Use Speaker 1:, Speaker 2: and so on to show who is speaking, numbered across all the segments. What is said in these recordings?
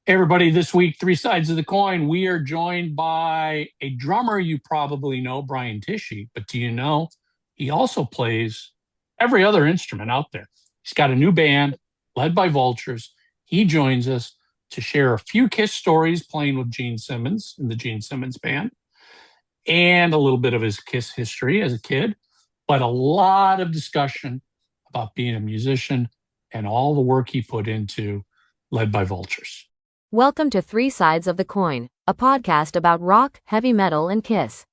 Speaker 1: Hey everybody, this week, Three Sides of the Coin, we are joined by a drummer you probably know, Brian Tichy, but do you know he also plays every other instrument out there? He's got a new band led by Vultures. He joins us to share a few Kiss stories playing with Gene Simmons in the Gene Simmons band and a little bit of his Kiss history as a kid, but a lot of discussion about being a musician and all the work he put into led by Vultures.
Speaker 2: Welcome to Three Sides of the Coin, a podcast about rock, heavy metal, and Kiss.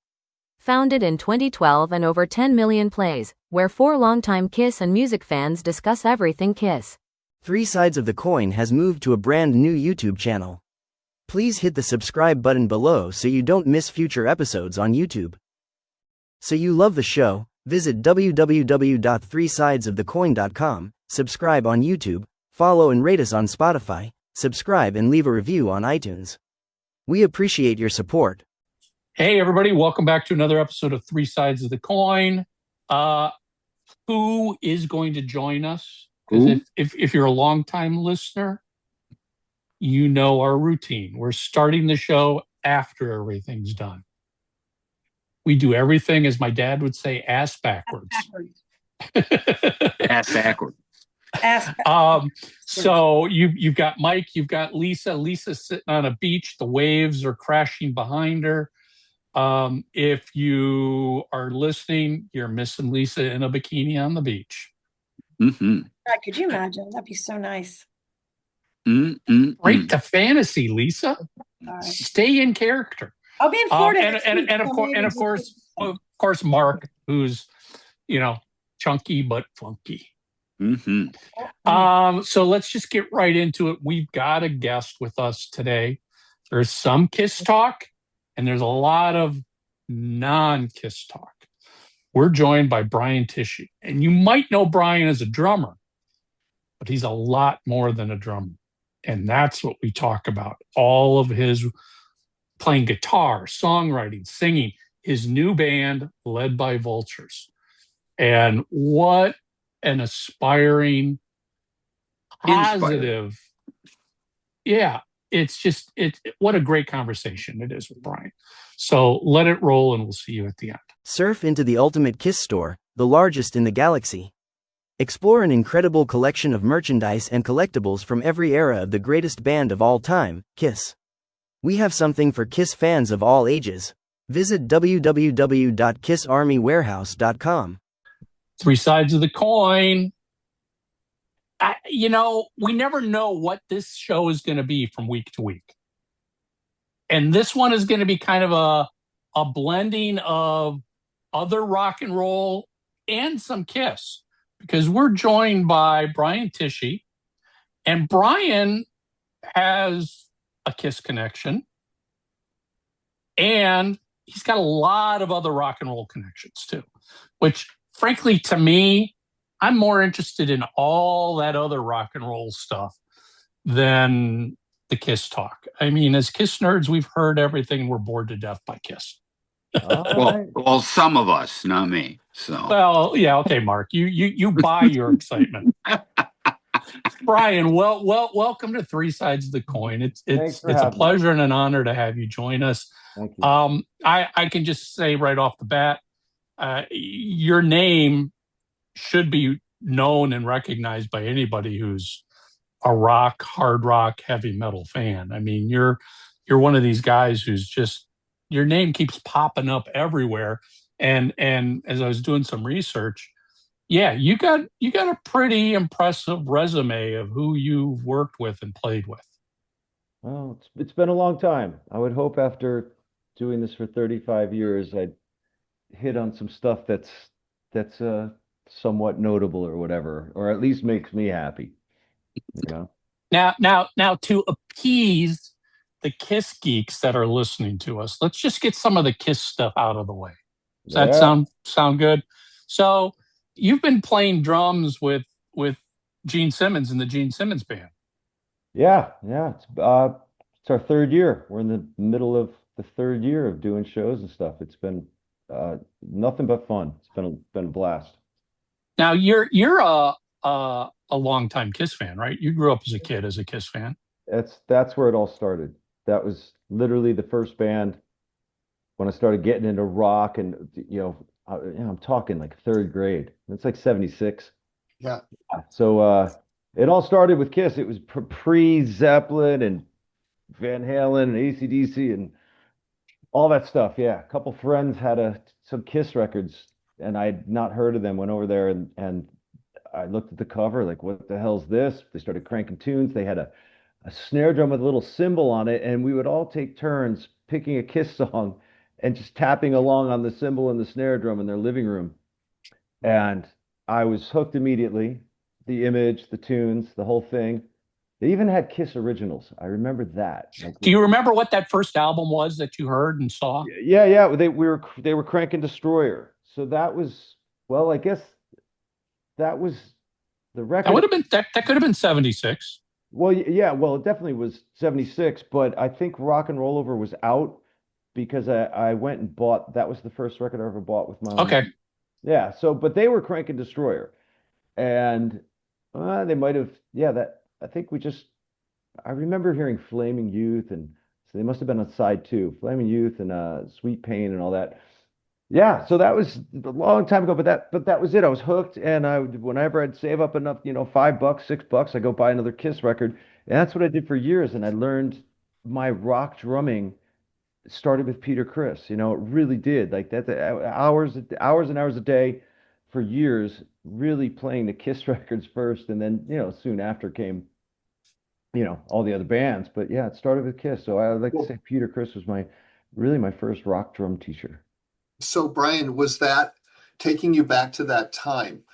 Speaker 2: Founded in 2012 and over 10 million plays, where four longtime Kiss and music fans discuss everything Kiss.
Speaker 3: Three Sides of the Coin has moved to a brand new YouTube channel. Please hit the subscribe button below so you don't miss future episodes on YouTube. So you love the show, visit www.threesidesofthecoin.com, subscribe on YouTube, follow and rate us on Spotify, subscribe and leave a review on iTunes. We appreciate your support.
Speaker 1: Hey, everybody. Welcome back to another episode of Three Sides of the Coin. Who is going to join us? Because if you're a longtime listener, you know our routine. We're starting the show after everything's done. We do everything, as my dad would say, ass backwards.
Speaker 4: Ass backwards.
Speaker 1: So you've got Mike, you've got Lisa. Lisa's sitting on a beach. The waves are crashing behind her. If you are listening, you're missing Lisa in a bikini on the beach.
Speaker 4: Mm-hmm.
Speaker 5: God, could you imagine? That'd be so nice.
Speaker 1: Break the fantasy, Lisa.
Speaker 5: Right.
Speaker 1: Stay in character.
Speaker 5: I'll be in Florida.
Speaker 1: And of course, Mark, who's chunky but funky.
Speaker 4: Mm-hmm.
Speaker 1: So let's just get right into it. We've got a guest with us today. There's some Kiss talk, and there's a lot of non-Kiss talk. We're joined by Brian Tichy, and you might know Brian as a drummer, but he's a lot more than a drummer, and that's what we talk about. All of his playing guitar, songwriting, singing, his new band led by Vultures, and what an aspiring, positive. Yeah, what a great conversation it is with Brian. So let it roll and we'll see you at the end.
Speaker 3: Surf into the ultimate Kiss store, the largest in the galaxy. Explore an incredible collection of merchandise and collectibles from every era of the greatest band of all time, Kiss. We have something for Kiss fans of all ages. Visit www.kissarmywarehouse.com.
Speaker 1: Three Sides of the Coin. We never know what this show is going to be from week to week. And this one is going to be kind of a blending of other rock and roll and some Kiss, because we're joined by Brian Tichy, and Brian has a Kiss connection, and he's got a lot of other rock and roll connections too, which frankly, to me, I'm more interested in all that other rock and roll stuff than the Kiss talk. I mean, as Kiss nerds, we've heard everything. We're bored to death by Kiss.
Speaker 4: Well, some of us, not me. So,
Speaker 1: well, yeah, okay, Mark, you buy your excitement. Brian, welcome to Three Sides of the Coin. It's a pleasure and an honor to have you join us.
Speaker 6: Thank you.
Speaker 1: I can just say right off the bat, your name should be known and recognized by anybody who's a hard rock, heavy metal fan. I mean, you're one of these guys who's just, your name keeps popping up everywhere. And as I was doing some research, yeah, you got a pretty impressive resume of who you've worked with and played with.
Speaker 6: Well, it's been a long time. I would hope after doing this for 35 years, I'd hit on some stuff that's somewhat notable or whatever, or at least makes me happy.
Speaker 1: Now, to appease the Kiss geeks that are listening to us, let's just get some of the Kiss stuff out of the way. Does that sound good? So you've been playing drums with Gene Simmons in the Gene Simmons band.
Speaker 6: Yeah. It's our third year. We're in the middle of the third year of doing shows and stuff. It's been nothing but fun. It's been a blast.
Speaker 1: Now you're a longtime Kiss fan, right? You grew up as a kid as a Kiss fan.
Speaker 6: That's where it all started. That was literally the first band when I started getting into rock, and I'm talking like third grade. It's like 76.
Speaker 7: Yeah.
Speaker 6: So it all started with Kiss. It was pre-Zeppelin and Van Halen and AC/DC and all that stuff. Yeah, a couple friends had some Kiss records, and I'd not heard of them. Went over there, and I looked at the cover, like, what the hell's this? They started cranking tunes. They had a snare drum with a little cymbal on it, and we would all take turns picking a Kiss song and just tapping along on the cymbal and the snare drum in their living room. And I was hooked immediately. The image, the tunes, the whole thing. They even had Kiss originals. I remember that. Like,
Speaker 1: Do you remember what that first album was that you heard and saw?
Speaker 6: yeah, yeah. They were cranking Destroyer. So that was, well, I guess that was the
Speaker 1: That
Speaker 6: record.
Speaker 1: would have been that could have been 76.
Speaker 6: Well, yeah, well, it definitely was 76, but I think Rock and Roll Over was out because I went and bought, that was the first record I ever bought with my own
Speaker 1: Okay.
Speaker 6: money. Yeah, so, but they were cranking Destroyer. And they might have, yeah, that, I think we just, I remember hearing Flaming Youth, and so they must have been on side two, Flaming Youth and Sweet Pain and all that. Yeah, so that was a long time ago, but that was it. I was hooked, and whenever I'd save up enough, $5, $6, I go buy another Kiss record, and that's what I did for years. And I learned my rock drumming started with Peter Criss. It really did. Like that, hours, hours and hours a day for years, really playing the Kiss records first, and then soon after came all the other bands. But yeah, it started with Kiss. So I would like to say Peter Criss was my first rock drum teacher.
Speaker 7: So, Brian, was that taking you back to that time?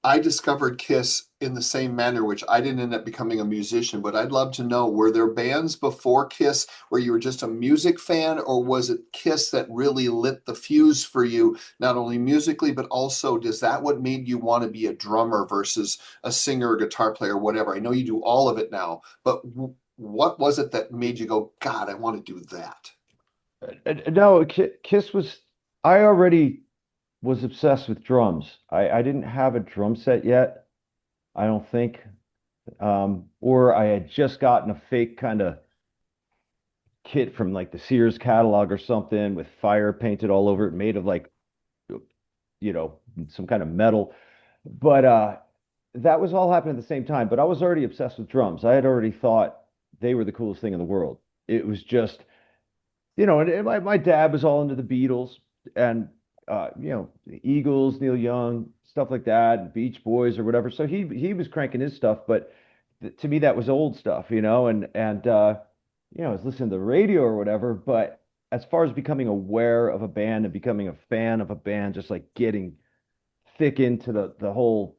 Speaker 7: I discovered Kiss in the same manner, which I didn't end up becoming a musician, but I'd love to know, were there bands before Kiss where you were just a music fan, or was it Kiss that really lit the fuse for you, not only musically, but also does that what made you want to be a drummer versus a singer or guitar player, whatever? I know you do all of it now, but what was it that made you go, God, I want to do that?
Speaker 6: No, Kiss was, I already was obsessed with drums. I didn't have a drum set yet, I don't think. Or I had just gotten a fake kind of kit from like the Sears catalog or something with fire painted all over it, made of like, you know, some kind of metal. But that was all happening at the same time. But I was already obsessed with drums. I had already thought they were the coolest thing in the world. It was just, and my dad was all into the Beatles and the Eagles, Neil Young, stuff like that, Beach Boys or whatever. So he was cranking his stuff, but to me that was old stuff, and I was listening to the radio or whatever. But as far as becoming aware of a band and becoming a fan of a band, just like getting thick into the whole,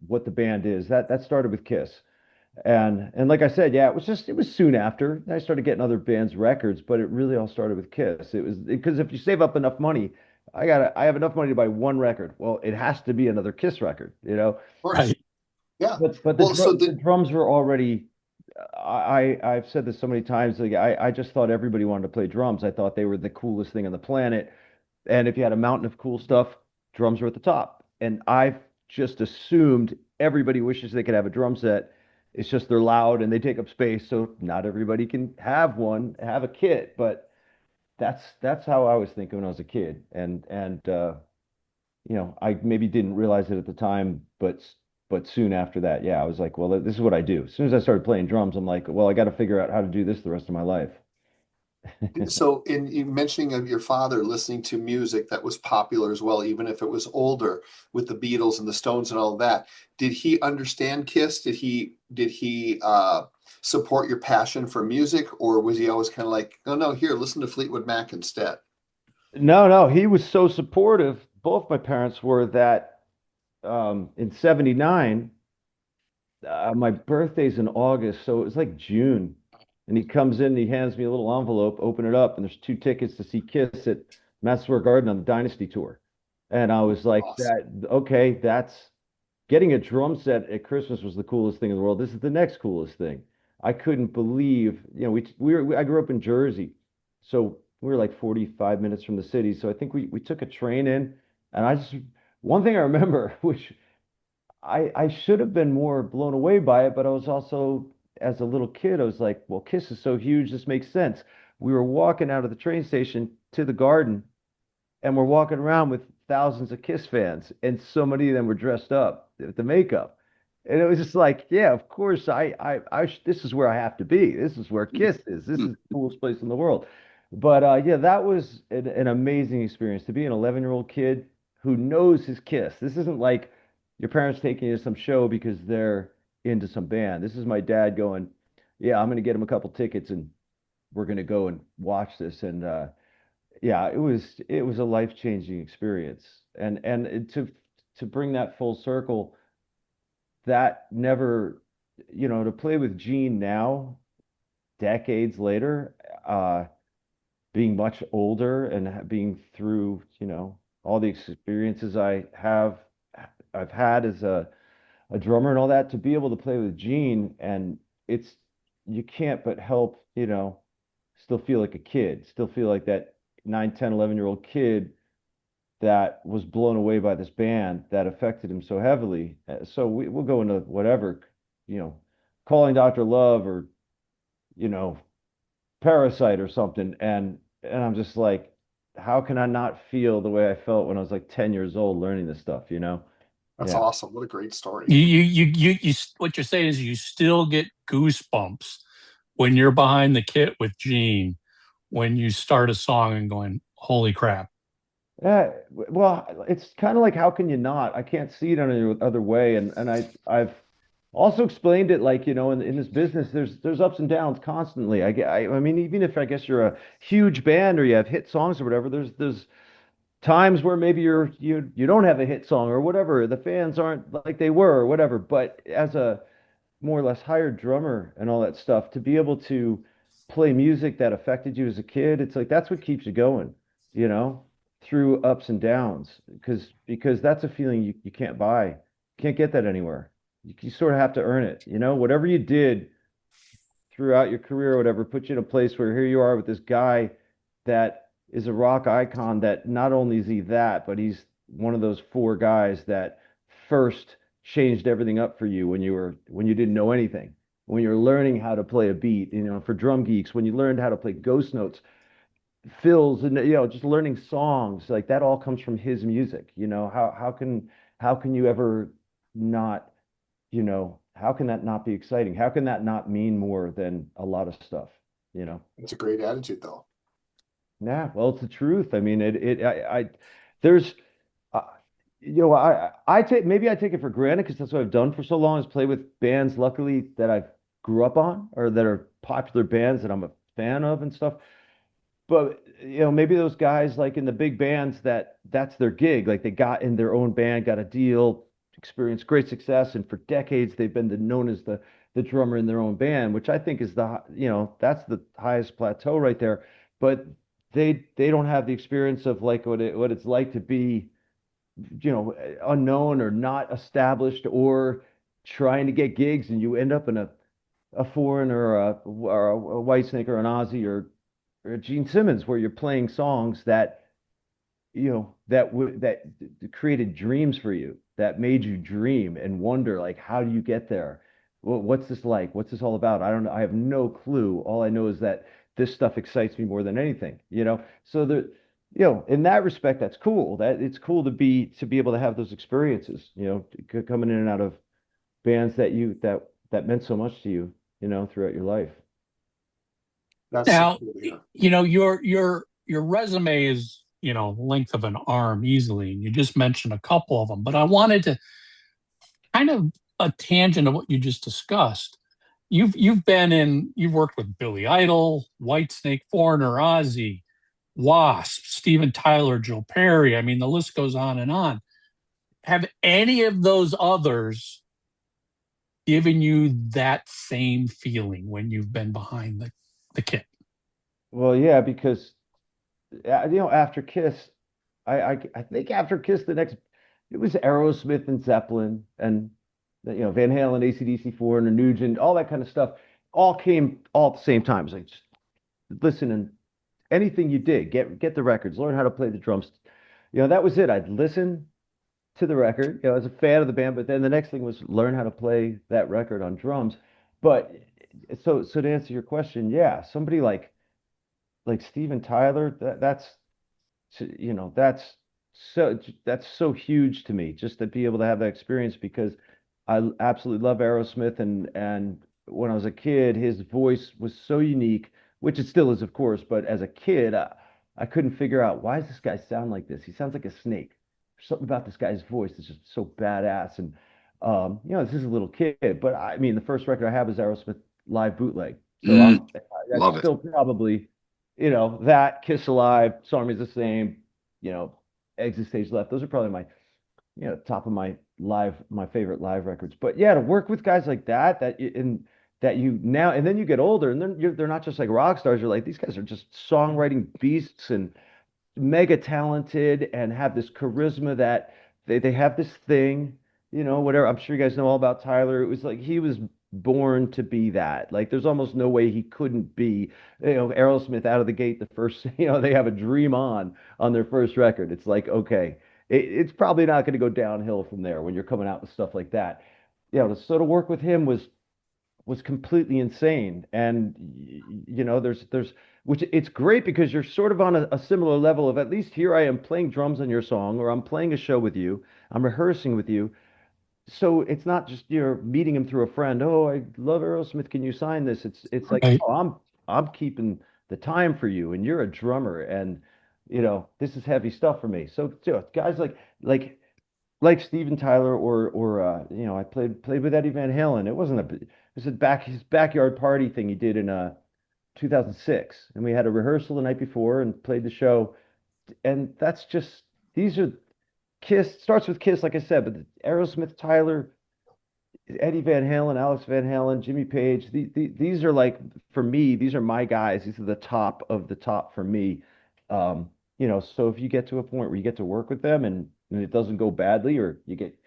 Speaker 6: what the band is, that started with Kiss. And like I said, yeah, it was soon after I started getting other bands' records, but it really all started with Kiss. It was because if you save up enough money, I have enough money to buy one record. Well, it has to be another Kiss record.
Speaker 7: Of course.
Speaker 1: Right.
Speaker 7: Yeah.
Speaker 6: But
Speaker 7: Well, so
Speaker 6: the drums were already. I've said this so many times. Like I just thought everybody wanted to play drums. I thought they were the coolest thing on the planet. And if you had a mountain of cool stuff, drums were at the top. And I've just assumed everybody wishes they could have a drum set. It's just they're loud and they take up space, so not everybody can have a kit. But that's how I was thinking when I was a kid. And I maybe didn't realize it at the time, but soon after that, yeah, I was like, well, this is what I do. As soon as I started playing drums, I'm like, well, I got to figure out how to do this the rest of my life.
Speaker 7: so in you mentioning of your father listening to music that was popular as well, even if it was older with the Beatles and the Stones and all that, did he understand Kiss? Did he support your passion for music, or was he always kind of like, oh no, here, listen to Fleetwood Mac instead?
Speaker 6: No, no, he was so supportive. Both my parents were that in 79, my birthday's in August, so it was like June. And he comes in and he hands me a little envelope, open it up, and there's two tickets to see Kiss at Madison Square Garden on the Dynasty tour. And I was like,
Speaker 7: Awesome.
Speaker 6: okay, that's getting a drum set at Christmas was the coolest thing in the world. This is the next coolest thing. I couldn't believe, I grew up in Jersey, so we were like 45 minutes from the city. So I think we took a train in, and one thing I remember, which I should have been more blown away by it, but I was also as a little kid, I was like, well, Kiss is so huge, this makes sense. We were walking out of the train station to the garden, and we're walking around with thousands of Kiss fans, and so many of them were dressed up with the makeup. And it was just like, yeah, of course, this is where I have to be. This is where Kiss is. This is the coolest place in the world. But yeah, that was an amazing experience to be an 11-year-old kid who knows his Kiss. This isn't like your parents taking you to some show because they're into some band. This is my dad going, yeah, I'm going to get him a couple tickets and we're going to go and watch this. And yeah, it was a life-changing experience. And to bring that full circle, that never, to play with Gene now, decades later, being much older and being through, all the experiences I've had as a drummer and all that, to be able to play with Gene, and it's you can't but help, still feel like a kid, still feel like that 9, 10, 11-year-old kid that was blown away by this band that affected him so heavily. So we'll go into whatever, you know, calling Dr. Love or, you know, Parasite or something. And I'm just like, how can I not feel the way I felt when I was like 10 years old learning this stuff, you know?
Speaker 7: That's
Speaker 6: Yeah.
Speaker 7: awesome. What a great story.
Speaker 1: What you're saying is you still get goosebumps when you're behind the kit with Gene, when you start a song and going, holy crap.
Speaker 6: Well, it's kind of like, how can you not? I can't see it any other way. And I've also explained it like, in this business, there's ups and downs constantly. I mean, even if I guess you're a huge band or you have hit songs or whatever, there's times where maybe you don't have a hit song or whatever. The fans aren't like they were or whatever. But as a more or less hired drummer and all that stuff, to be able to play music that affected you as a kid, it's like that's what keeps you going, you know, through ups and downs. Because that's a feeling you can't buy. You can't get that anywhere. You sort of have to earn it, whatever you did throughout your career or whatever, put you in a place where here you are with this guy that is a rock icon, that not only is he that, but he's one of those four guys that first changed everything up for you when you didn't know anything. When you're learning how to play a beat, for drum geeks, when you learned how to play ghost notes, fills, and just learning songs, like that all comes from his music. How can you ever not, how can that not be exciting? How can that not mean more than a lot of stuff,
Speaker 7: It's a great attitude, though.
Speaker 6: Yeah, well, it's the truth. I mean, there's, uh, maybe I take it for granted because that's what I've done for so long, is play with bands, luckily, that I grew up on or that are popular bands that I'm a fan of and stuff. But, maybe those guys like in the big bands, that's their gig. Like they got in their own band, got a deal, experienced great success, and for decades they've been known as the drummer in their own band, which I think is that's the highest plateau right there. But they don't have the experience of like what it's like to be, unknown or not established or trying to get gigs, and you end up in a foreign or a White Snake or an Ozzy or a Gene Simmons, where you're playing songs that that created dreams for you, that made you dream and wonder, like, how do you get there? What's this like? What's this all about? I don't know. I have no clue. All I know is that this stuff excites me more than anything. So in that respect, that's cool. That it's cool to be able to have those experiences, coming in and out of bands that meant so much to you, throughout your life.
Speaker 7: That's so
Speaker 1: Now,
Speaker 7: cool to hear.
Speaker 1: your resume is, length of an arm easily, and you just mentioned a couple of them, but I wanted to kind of a tangent of what you just discussed. You've worked with Billy Idol, Whitesnake, Foreigner, Ozzy, Wasp, Steven Tyler, Joe Perry. I mean, the list goes on and on. Have any of those others given you that same feeling when you've been behind the kit?
Speaker 6: Well, yeah, because after Kiss, I think after Kiss, it was Aerosmith and Zeppelin and Van Halen, AC/DC, Foreigner, Nugent, all that kind of stuff, all came all at the same time. It's like, just listen, and anything you did, get the records, learn how to play the drums. That was it. I'd listen to the record, as a fan of the band, but then the next thing was learn how to play that record on drums. But so to answer your question, yeah, somebody like Steven Tyler, that's that's so huge to me just to be able to have that experience because I absolutely love Aerosmith and when I was a kid, his voice was so unique, which it still is, of course, but as a kid, I couldn't figure out why does this guy sound like this? He sounds like a snake. There's something about this guy's voice that's just so badass. And this is a little kid, but I mean, the first record I have is Aerosmith live bootleg. So that's
Speaker 4: Love it.
Speaker 6: still probably that Kiss Alive, Song Is the Same, Exit Stage Left. Those are probably my, top of my favorite live records. But yeah, to work with guys like and that you now, and then you get older, and then they're not just like rock stars. You're like, these guys are just songwriting beasts and mega talented and have this charisma that they have this thing, whatever. I'm sure you guys know all about Tyler. It was like he was born to be that. Like there's almost no way he couldn't be, Aerosmith out of the gate, the first, they have a Dream on their first record. It's like, okay, it's probably not going to go downhill from there when you're coming out with stuff like that. Yeah, so to work with him was completely insane. And there's which it's great because you're sort of on a similar level of at least here I am playing drums on your song, or I'm playing a show with you, I'm rehearsing with you. So it's not just you're meeting him through a friend. Oh, I love Aerosmith. Can you sign this? It's like,
Speaker 1: Right.
Speaker 6: oh, I'm keeping the time for you, and you're a drummer, and this is heavy stuff for me. So guys like Steven Tyler or I played with Eddie Van Halen. It was his backyard party thing he did in 2006, and we had a rehearsal the night before and played the show. And that's just these are Kiss starts with Kiss, like I said, but Aerosmith, Tyler, Eddie Van Halen, Alex Van Halen, Jimmy Page. These are like for me, these are my guys. These are the top of the top for me. So if you get to a point where you get to work with them and it doesn't go badly, or you get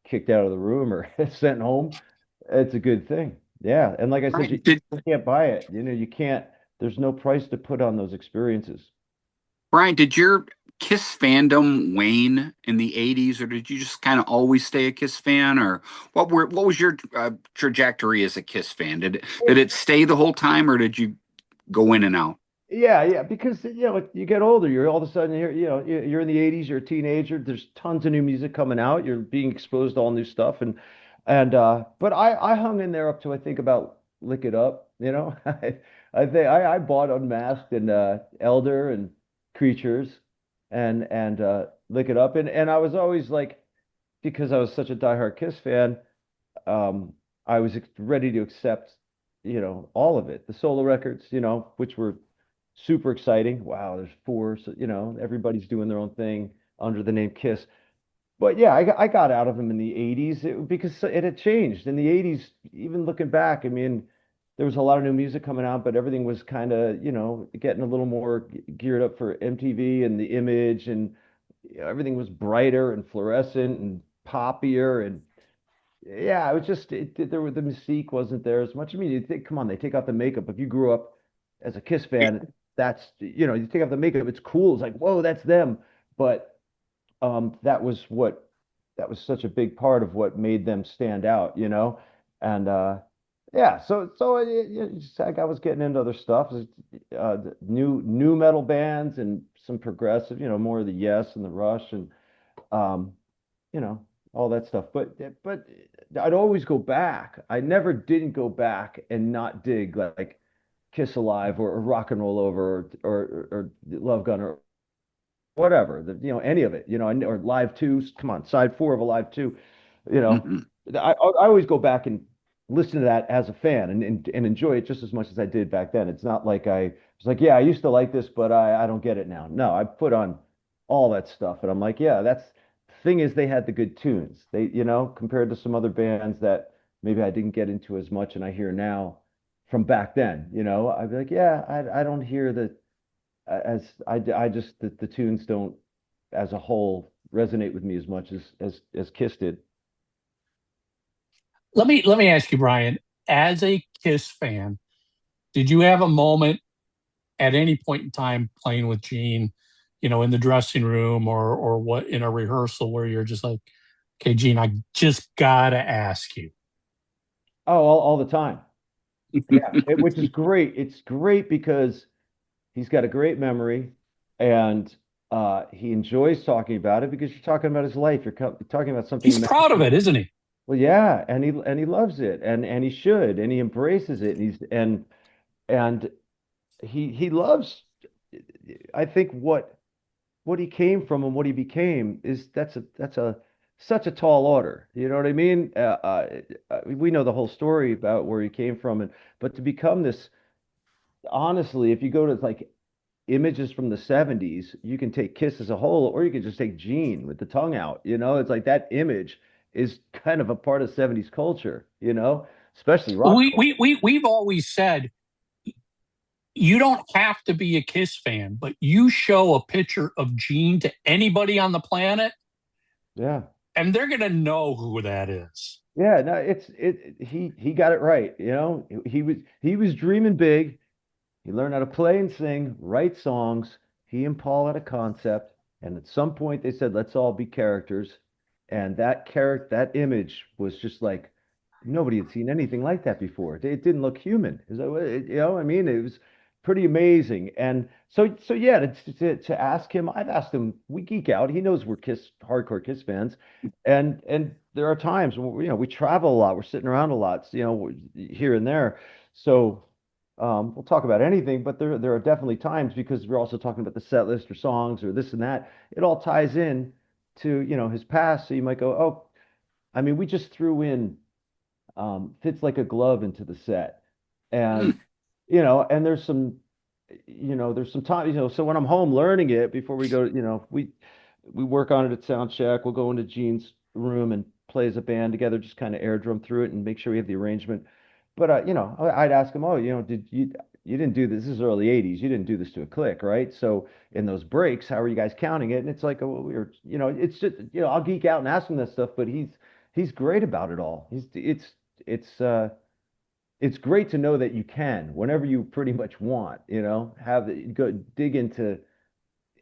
Speaker 6: kicked out of the room or sent home, it's a good thing. Yeah, and like I said,
Speaker 4: Brian,
Speaker 6: you can't buy it. You can't. There's no price to put on those experiences.
Speaker 4: Did your Kiss fandom wane in the 80s, or did you just kind of always stay a Kiss fan, or what was your trajectory as a Kiss fan? Did it stay the whole time, or did you go in and out?
Speaker 6: Yeah, because you get older, you're all of a sudden you're in the 80s, you're a teenager, there's tons of new music coming out, you're being exposed to all new stuff and but I hung in there up to I think about Lick It Up, I think I bought Unmasked and Elder and Creatures and Lick It Up and I was always like because I was such a diehard Kiss fan, I was ready to accept, all of it, the solo records, which were super exciting. Wow, there's four, so everybody's doing their own thing under the name Kiss. But yeah, I got out of them in the 80s because it had changed. In the 80s, even looking back, I mean, there was a lot of new music coming out, but everything was kind of, getting a little more geared up for MTV and the image, and everything was brighter and fluorescent and poppier. And yeah, it was just, the mystique wasn't there as much. I mean, you think, come on, they take out the makeup. If you grew up as a Kiss fan, that's, you take off the makeup, it's cool. It's like, whoa, that's them. But that was such a big part of what made them stand out, and yeah, I was getting into other stuff, new metal bands and some progressive, more of the Yes and the Rush and um, all that stuff. But I'd always go back. I never didn't go back and not dig like Kiss Alive or Rock and Roll Over or Love Gun or whatever, any of it, or Live Two. Come on, side four of a Live Two. You know,
Speaker 4: Mhm.
Speaker 6: I always go back and listen to that as a fan and enjoy it just as much as I did back then. It's not like I was like, yeah, I used to like this, but I don't get it now. No, I put on all that stuff, and I'm like, yeah, that's the thing is they had the good tunes. They, compared to some other bands that maybe I didn't get into as much, and I hear now from back then. I'd be like, yeah, I don't hear the as I just the tunes don't as a whole resonate with me as much as Kiss did.
Speaker 1: Let me ask you, Brian, as a Kiss fan, did you have a moment at any point in time playing with Gene, in the dressing room or what in a rehearsal where you're just like, okay, Gene, I just gotta ask you.
Speaker 6: Oh, all the time. Yeah, which is great. It's great because he's got a great memory, and he enjoys talking about it because you're talking about his life. Talking about something
Speaker 1: He's proud of
Speaker 6: magical.
Speaker 1: it, isn't he?
Speaker 6: Well, yeah, and he loves it, and he should, and he embraces it, and and he loves. I think what he came from and what he became is that's a such a tall order. You know what I mean? We know the whole story about where he came from, and but to become this, honestly, if you go to like images from the 70s, you can take Kiss as a whole, or you can just take Gene with the tongue out. It's like that image is kind of a part of 70s culture, especially rock culture.
Speaker 1: We've always said you don't have to be a Kiss fan, but you show a picture of Gene to anybody on the planet,
Speaker 6: Yeah.
Speaker 1: and they're gonna know who that is.
Speaker 6: Yeah, no, he got it right. He was dreaming big. He learned how to play and sing, write songs. He and Paul had a concept, and at some point they said, "Let's all be characters." And that image was just like nobody had seen anything like that before. It didn't look human. I mean, it was pretty amazing. And so yeah, to ask him, I've asked him. We geek out. He knows we're hardcore Kiss fans, and there are times when we travel a lot. We're sitting around a lot, here and there. So. We'll talk about anything, but there are definitely times because we're also talking about the set list or songs or this and that. It all ties in to, his past. So you might go, oh, I mean, we just threw in fits like a glove into the set. And,
Speaker 4: Hmm.
Speaker 6: and there's some time, so when I'm home learning it before we go, we work on it at sound check. We'll go into Gene's room and play as a band together, just kind of air drum through it and make sure we have the arrangement. But I'd ask him, oh, did you didn't do this? This is early '80s. You didn't do this to a click, right? So in those breaks, how are you guys counting it? And it's like, oh, we were, it's just, I'll geek out and ask him that stuff, but he's great about it all. It's it's great to know that you can, whenever you pretty much want, go dig into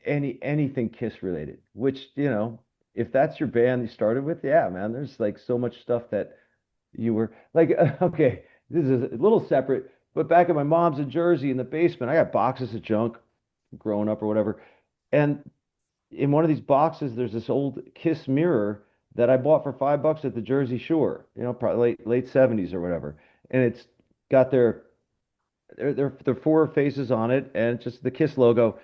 Speaker 6: anything Kiss related, which, if that's your band you started with, yeah, man, there's like so much stuff that you were like, okay, this is a little separate, but back at my mom's in Jersey in the basement, I got boxes of junk growing up or whatever. And in one of these boxes, there's this old Kiss mirror that I bought for $5 at the Jersey Shore, probably late 70s or whatever. And it's got their four faces on it and just the Kiss logo.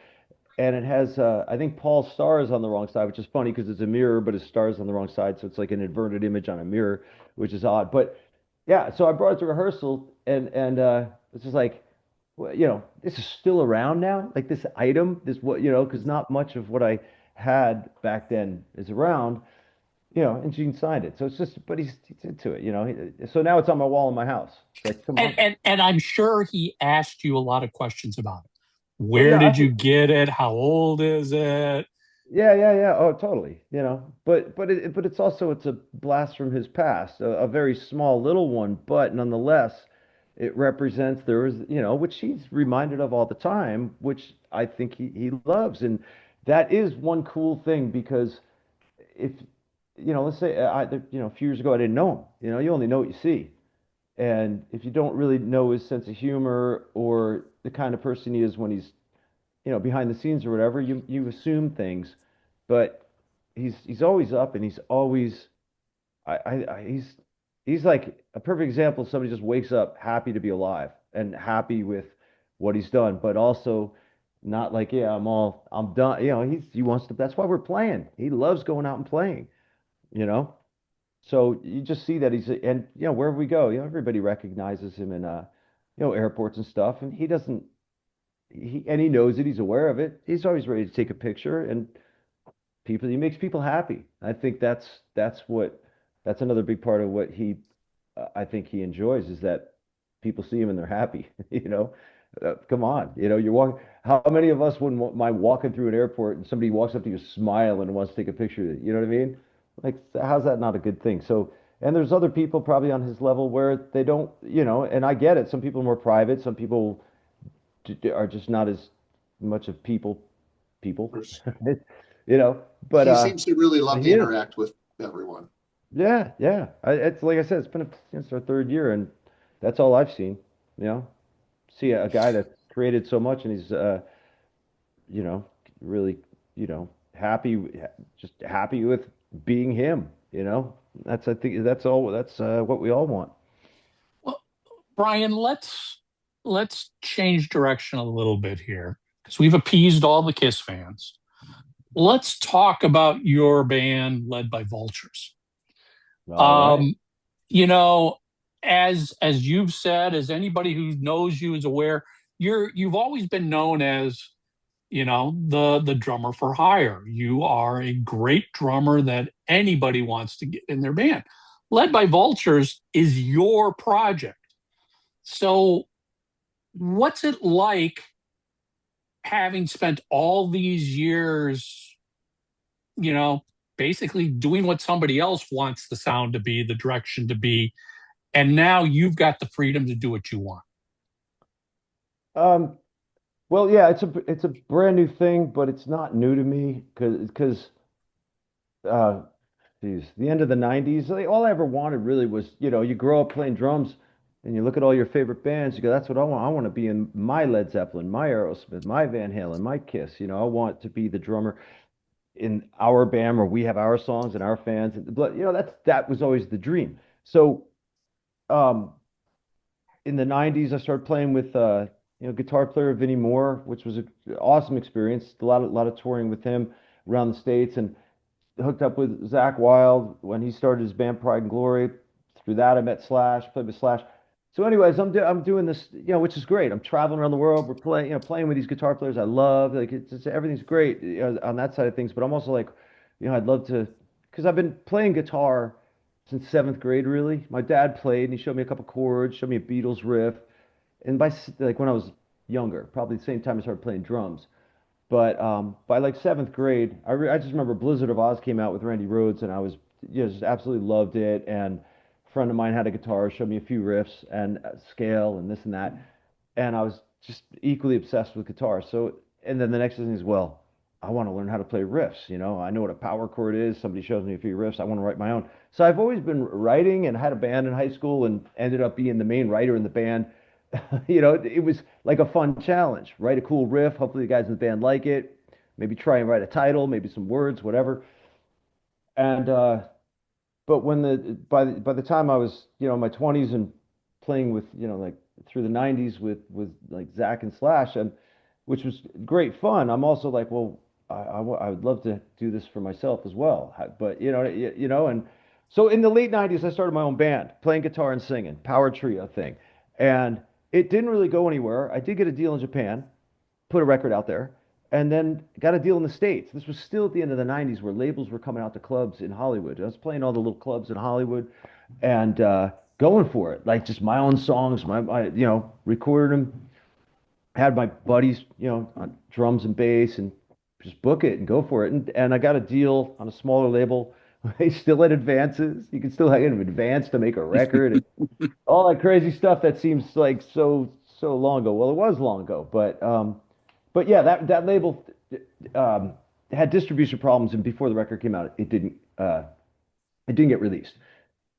Speaker 6: And it has, I think Paul's star is on the wrong side, which is funny because it's a mirror, but his star is on the wrong side. So it's like an inverted image on a mirror, which is odd. But yeah, so I brought it to rehearsal and it's just like, well, this is still around now. Like this item, this what, because not much of what I had back then is around, and Gene signed it. So it's just, but he's into it, so now it's on my wall in my house. It's like, come
Speaker 1: And
Speaker 6: on.
Speaker 1: and I'm sure he asked you a lot of questions about it.
Speaker 6: Well,
Speaker 1: Where
Speaker 6: yeah,
Speaker 1: did you get it? How old is it?
Speaker 6: yeah, yeah, yeah. Oh, totally. But it's also it's a blast from his past, a very small little one, but nonetheless, it represents there is, which he's reminded of all the time, which I think he loves, and that is one cool thing because if let's say a few years ago I didn't know him. You only know what you see, and if you don't really know his sense of humor or the kind of person he is when he's behind the scenes or whatever, you assume things, but he's always up and he's always he's like a perfect example of somebody just wakes up happy to be alive and happy with what he's done, but also not like, yeah, I'm done. He wants to. That's why we're playing. He loves going out and playing. You know. So you just see that and wherever we go, everybody recognizes him in airports and stuff, and he doesn't. He knows it. He's aware of it. He's always ready to take a picture, and he makes people happy. I think that's another big part of what I think he enjoys is that people see him and they're happy. Come on, you're walking. How many of us wouldn't mind walking through an airport and somebody walks up to you, smile and wants to take a picture of you? You know what I mean? Like, how's that not a good thing? So, and there's other people probably on his level where they don't, and I get it. Some people are more private. Some people are just not as much of people, you know. But
Speaker 7: He seems to really
Speaker 6: but
Speaker 7: love to
Speaker 6: he is.
Speaker 7: interact with everyone.
Speaker 6: Yeah, yeah. It's like I said, it's been it's our third year, and that's all I've seen. you know, see a guy that created so much and he's you know, really, happy, just happy with being him, you know. That's I think that's all that's what we all want.
Speaker 1: Well, Brian, let's change direction a little bit here because we've appeased all the Kiss fans. Let's talk about your band led by Vultures.
Speaker 6: All right.
Speaker 1: Um, you know, as you've said, as anybody who knows you is aware, you've always been known as, the drummer for hire. You are a great drummer that anybody wants to get in their band. Led by Vultures is your project. So, what's it like having spent all these years, you know, basically doing what somebody else wants the sound to be, the direction to be, and now you've got the freedom to do what you want?
Speaker 6: Um, well, yeah, it's a brand new thing, but it's not new to me because uh, geez, the end of the 90s, like, all I ever wanted really was, you grow up playing drums and you look at all your favorite bands, you go, that's what I want. I want to be in my Led Zeppelin, my Aerosmith, my Van Halen, my Kiss. I want to be the drummer in our band where we have our songs and our fans. But, that was always the dream. So, um, in the 90s, I started playing with, guitar player Vinnie Moore, which was an awesome experience. A lot of touring with him around the States. And hooked up with Zach Wild when he started his band Pride and Glory. Through that, I met Slash, played with Slash. So, anyways, I'm doing this, which is great. I'm traveling around the world. We're playing with these guitar players I love. Like everything's great, on that side of things. But I'm also like, I'd love to, because I've been playing guitar since seventh grade. Really, my dad played, and he showed me a couple chords, showed me a Beatles riff, and like when I was younger, probably the same time I started playing drums. But by like seventh grade, I just remember Blizzard of Oz came out with Randy Rhoads, and I was, just absolutely loved it. And a friend of mine had a guitar, showed me a few riffs and scale and this and that, and I was just equally obsessed with guitar. So, and then the next thing is, well, I want to learn how to play riffs. I know what a power chord is. Somebody shows me a few riffs. I want to write my own. So I've always been writing and had a band in high school and ended up being the main writer in the band. It was like a fun challenge. Write a cool riff. Hopefully the guys in the band like it. Maybe try and write a title, maybe some words, whatever. And but by the time I was, in my 20s and playing with, like through the 90s with like Zach and Slash, and which was great fun. I'm also like, well, I would love to do this for myself as well. But and so in the late 90s, I started my own band, playing guitar and singing, power trio thing, and it didn't really go anywhere. I did get a deal in Japan, put a record out there, and then got a deal in the States. This was still at the end of the 90s where labels were coming out to clubs in Hollywood. I was playing all the little clubs in Hollywood and going for it, like just my own songs, my recorded them, had my buddies, on drums and bass, and just book it and go for it. And I got a deal on a smaller label. They still had advances. You can still have an advance to make a record and all that crazy stuff that seems like so long ago. Well, it was long ago, but yeah, that label had distribution problems, and before the record came out, it didn't get released.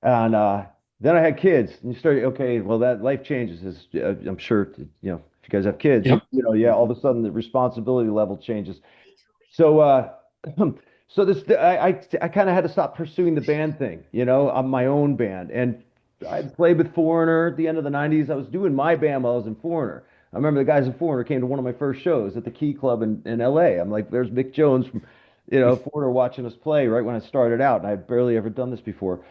Speaker 6: And then I had kids, and you started, okay, well, that life changes, as I'm sure, if you guys have kids,
Speaker 1: Yep.
Speaker 6: yeah, all of a sudden the responsibility level changes. So, so I kind of had to stop pursuing the band thing, on my own band. And I played with Foreigner at the end of the 90s. I was doing my band while I was in Foreigner. I remember the guys in Foreigner came to one of my first shows at the Key Club in LA. I'm like, there's Mick Jones from, Foreigner watching us play right when I started out. And I had barely ever done this before.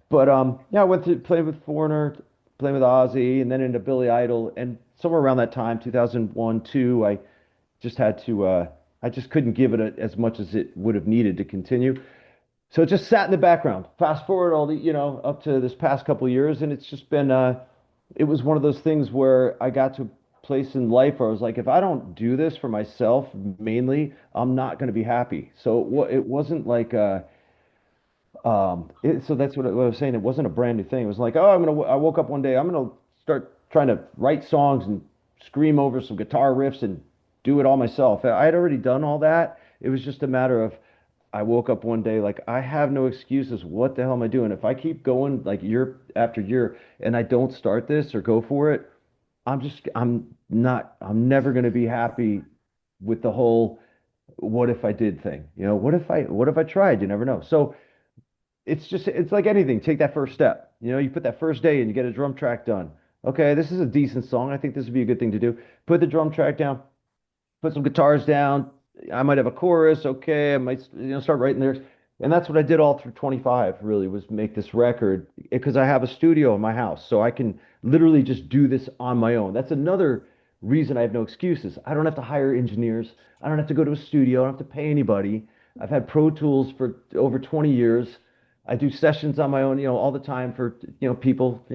Speaker 6: But yeah, I went to play with Foreigner, playing with Ozzy, and then into Billy Idol. And somewhere around that time, 2001, 2, just had to, I just couldn't give it as much as it would have needed to continue. So it just sat in the background. Fast forward all the, up to this past couple of years, and it's just been, it was one of those things where I got to a place in life where I was like, if I don't do this for myself mainly, I'm not going to be happy. So it wasn't like, so that's what I was saying. It wasn't a brand new thing. It was like, oh, I woke up one day, I'm gonna start trying to write songs and scream over some guitar riffs and do it all myself. I had already done all that. It was just a matter of I woke up one day like I have no excuses. What the hell am I doing? If I keep going like year after year and I don't start this or go for it, I'm never going to be happy with the whole what if I did thing. What if I tried? You never know. So it's like anything. Take that first step. You put that first day and you get a drum track done. Okay, this is a decent song. I think this would be a good thing to do. Put the drum track down, put some guitars down. I might have a chorus. Okay, I might start writing lyrics. And that's what I did all through 25, really, was make this record because I have a studio in my house. So I can literally just do this on my own. That's another reason I have no excuses. I don't have to hire engineers. I don't have to go to a studio. I don't have to pay anybody. I've had Pro Tools for over 20 years. I do sessions on my own, all the time for, people,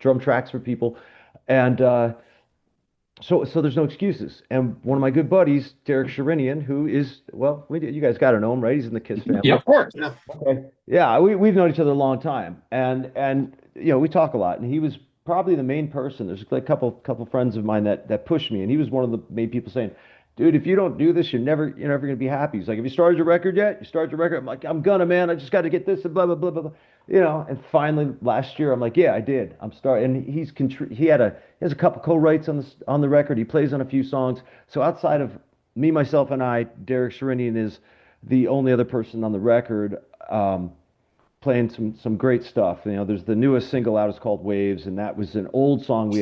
Speaker 6: drum tracks for people. And so there's no excuses. And one of my good buddies, Derek Sherinian, who is, well, you guys got to know him, right? He's in the Kiss
Speaker 1: Yeah,
Speaker 6: family.
Speaker 1: of course.
Speaker 7: Yeah.
Speaker 6: Okay. Yeah, we've known each other a long time, and we talk a lot. And he was probably the main person. There's like a couple friends of mine that pushed me, and he was one of the main people saying, "Dude, if you don't do this, you're never gonna be happy." He's like, "Have you started your record yet? You started your record?" I'm like, "I'm gonna, man. I just got to get this and blah blah blah blah blah." And finally last year, I'm like, "Yeah, I did. I'm starting." And he has a couple co-writes on the record. He plays on a few songs. So outside of me, myself, and I, Derek Sherinian is the only other person on the record playing some great stuff. There's the newest single out is called Waves, and that was an old song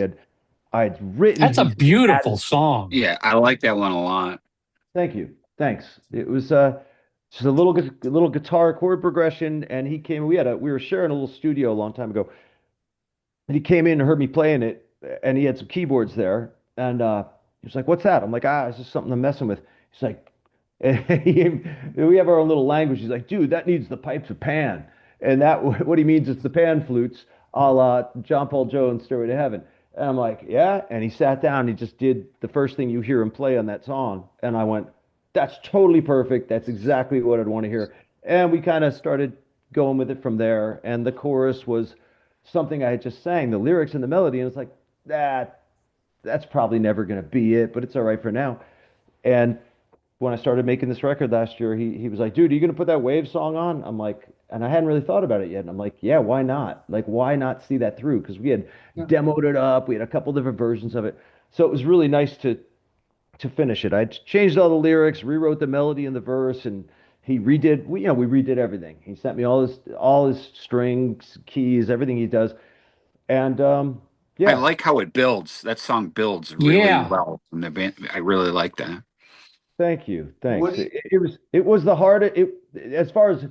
Speaker 6: I had written.
Speaker 1: That's a beautiful song.
Speaker 4: Yeah, I like that one a lot.
Speaker 6: Thank you. Thanks. It was just a little guitar chord progression, and he came. We were sharing a little studio a long time ago, and he came in and heard me playing it, and he had some keyboards there, and he was like, "What's that?" I'm like, "It's just something I'm messing with." He's like, we have our own little language. He's like, "Dude, that needs the pipes of Pan," and that what he means is the pan flutes, a la John Paul Jones' "Stairway to Heaven." And I'm like, "Yeah," and he sat down. And he just did the first thing you hear him play on that song, and I went, "That's totally perfect. That's exactly what I'd want to hear." And we kind of started going with it from there. And the chorus was something I had just sang, the lyrics and the melody, and it's like that's probably never going to be it, but it's all right for now. And when I started making this record last year, he was like, "Dude, are you going to put that Wave song on?" I'm like, and I hadn't really thought about it yet. And I'm like, "Yeah, why not? Like, why not see that through?" Because we had
Speaker 7: Yeah.
Speaker 6: demoed it up, we had a couple different versions of it, so it was really nice to finish it. I changed all the lyrics, rewrote the melody in the verse, and we redid everything. He sent me all his strings, keys, everything he does, and
Speaker 4: I
Speaker 6: yeah.
Speaker 4: like how it builds. That song builds really
Speaker 1: Yeah.
Speaker 4: well from the band. I really like that.
Speaker 6: Thank you.
Speaker 7: What
Speaker 6: Thanks.
Speaker 7: do you,
Speaker 6: It was the hardest. As far as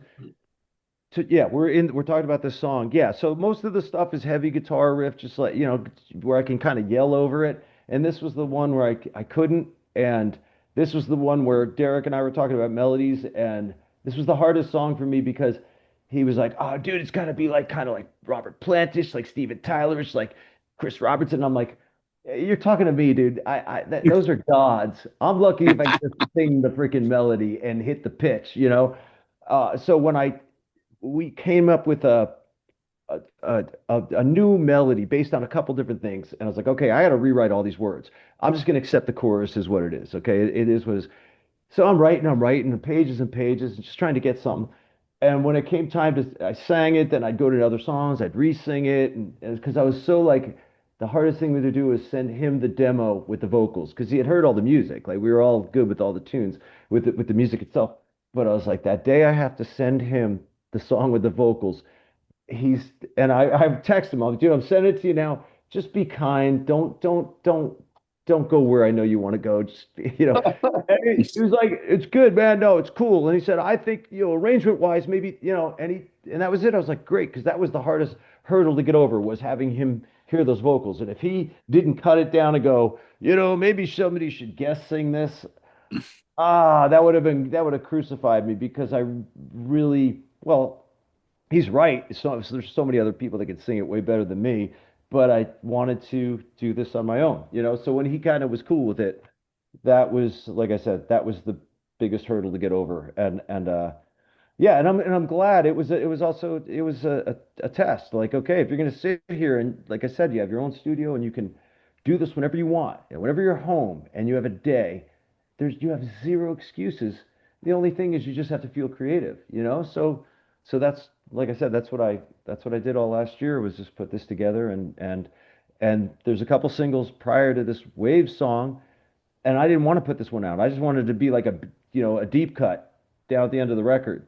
Speaker 6: yeah, we're talking about this song. Yeah, so most of the stuff is heavy guitar riff, just like, where I can kind of yell over it. And this was the one where I couldn't. And this was the one where Derek and I were talking about melodies. And this was the hardest song for me because he was like, "Oh, dude, it's got to be like kind of like Robert Plantish, like Steven Tylerish, like Chris Robertson." I'm like, "You're talking to me, dude. Those are gods. I'm lucky if I get to sing the freaking melody and hit the pitch. So when we came up with a new melody based on a couple different things. And I was like, "Okay, I got to rewrite all these words. I'm just going to accept the chorus is what it is. Okay. It is what it is." So I'm writing pages and pages and just trying to get something. And when it came time I sang it, then I'd go to other songs, I'd re-sing it. And because I was so like, the hardest thing to do was send him the demo with the vocals because he had heard all the music. Like we were all good with all the tunes, with the music itself. But I was like, that day I have to send him the song with the vocals. I've texted him. I'm like, "Dude, I'm sending it to you now. Just be kind. Don't go where I know you want to go. Just And he was like, "It's good, man. No, it's cool." And he said, "I think, arrangement wise, maybe, and that was it." I was like, "Great," because that was the hardest hurdle to get over was having him hear those vocals. And if he didn't cut it down and go, maybe somebody should guest sing this, that would have crucified me because I really, well, he's right. So there's so many other people that can sing it way better than me, but I wanted to do this on my own. So when he kind of was cool with it, that was, like I said, that was the biggest hurdle to get over. And yeah, and I'm glad it was a test. Like, okay, if you're gonna sit here and, like I said, you have your own studio and you can do this whenever you want, and whenever you're home and you have a day, you have zero excuses. The only thing is you just have to feel creative. So that's, like I said, that's what I did all last year was just put this together, and And there's a couple singles prior to this Waves song, and I didn't want to put this one out. I just wanted to be like a deep cut down at the end of the record.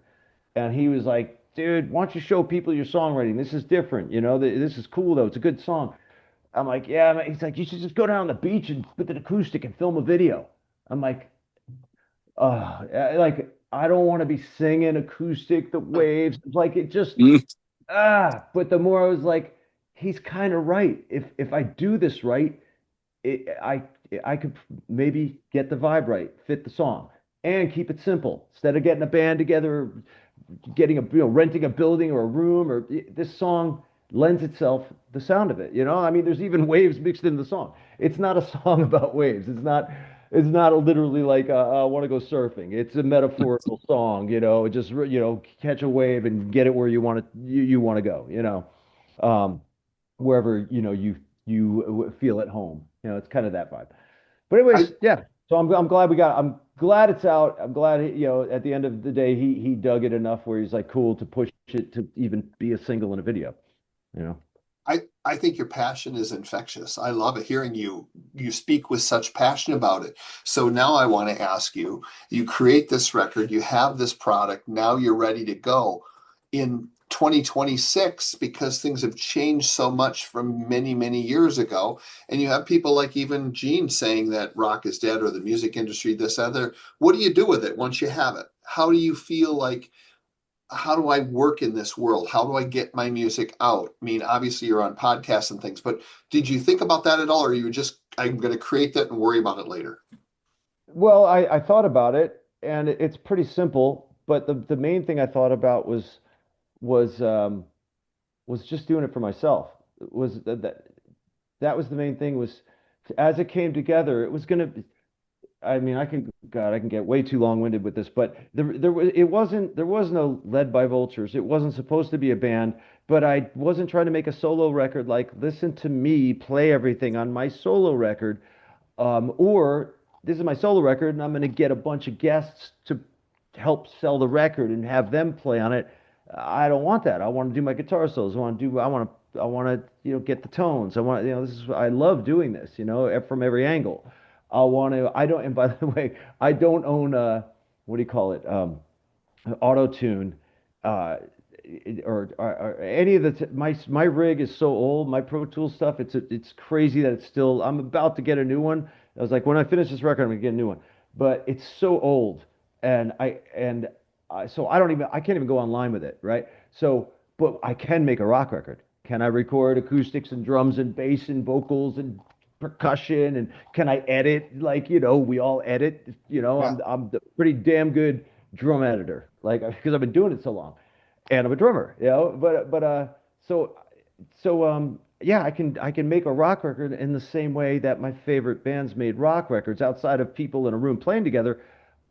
Speaker 6: And he was like, dude, why don't you show people your songwriting? This is different, this is cool though. It's a good song. I'm like, yeah, man. He's like, you should just go down on the beach and put an acoustic and film a video. I'm like, like I don't want to be singing acoustic, the waves. Like it just
Speaker 4: Mm.
Speaker 6: but the more I was like, he's kind of right. If I do this right, it, I could maybe get the vibe right, fit the song, and keep it simple. Instead of getting a band together, getting renting a building or a room, or this song lends itself the sound of it. I mean, there's even waves mixed into the song. It's not a song about waves. It's not literally like I want to go surfing. It's a metaphorical song. Just catch a wave and get it where you want to go. Um, Wherever you feel at home. It's kind of that vibe. But
Speaker 7: I
Speaker 6: anyways, yeah. So I'm glad we got. I'm glad it's out. I'm glad at the end of the day he dug it enough where he's like cool to push it to even be a single in a video. You know.
Speaker 7: I think your passion is infectious. I love it hearing you speak with such passion about it. So now I want to ask you, you create this record, you have this product, now you're ready to go. In 2026, because things have changed so much from many, many years ago, and you have people like even Gene saying that rock is dead or the music industry, this other. What do you do with it once you have it? How do you feel like how do I work in this world? How do I get my music out? I mean, obviously you're on podcasts and things, but did you think about that at all? Or are you just, I'm going to create that and worry about it later?
Speaker 6: Well, I thought about it, and it's pretty simple. But the main thing I thought about was was just doing it for myself. Was that was the main thing was as it came together, it was gonna. I mean, God, I can get way too long-winded with this, but there was no led by Vultures. It wasn't supposed to be a band, but I wasn't trying to make a solo record like listen to me play everything on my solo record. Or this is my solo record, and I'm going to get a bunch of guests to help sell the record and have them play on it. I don't want that. I want to do my guitar solos. I want to, get the tones. I love doing this, from every angle. I don't, and by the way, I don't own, what do you call it? Auto tune, or any of my rig is so old. My Pro Tools stuff, it's crazy that it's still. I'm about to get a new one. I was like, when I finish this record, I'm gonna get a new one. But it's so old, so I can't even go online with it, right? So, but I can make a rock record. Can I record acoustics and drums and bass and vocals and percussion, and can I edit like we all edit?
Speaker 7: Yeah.
Speaker 6: I'm the pretty damn good drum editor, like because I've been doing it so long, and I'm a drummer, so yeah, I can make a rock record in the same way that my favorite bands made rock records outside of people in a room playing together.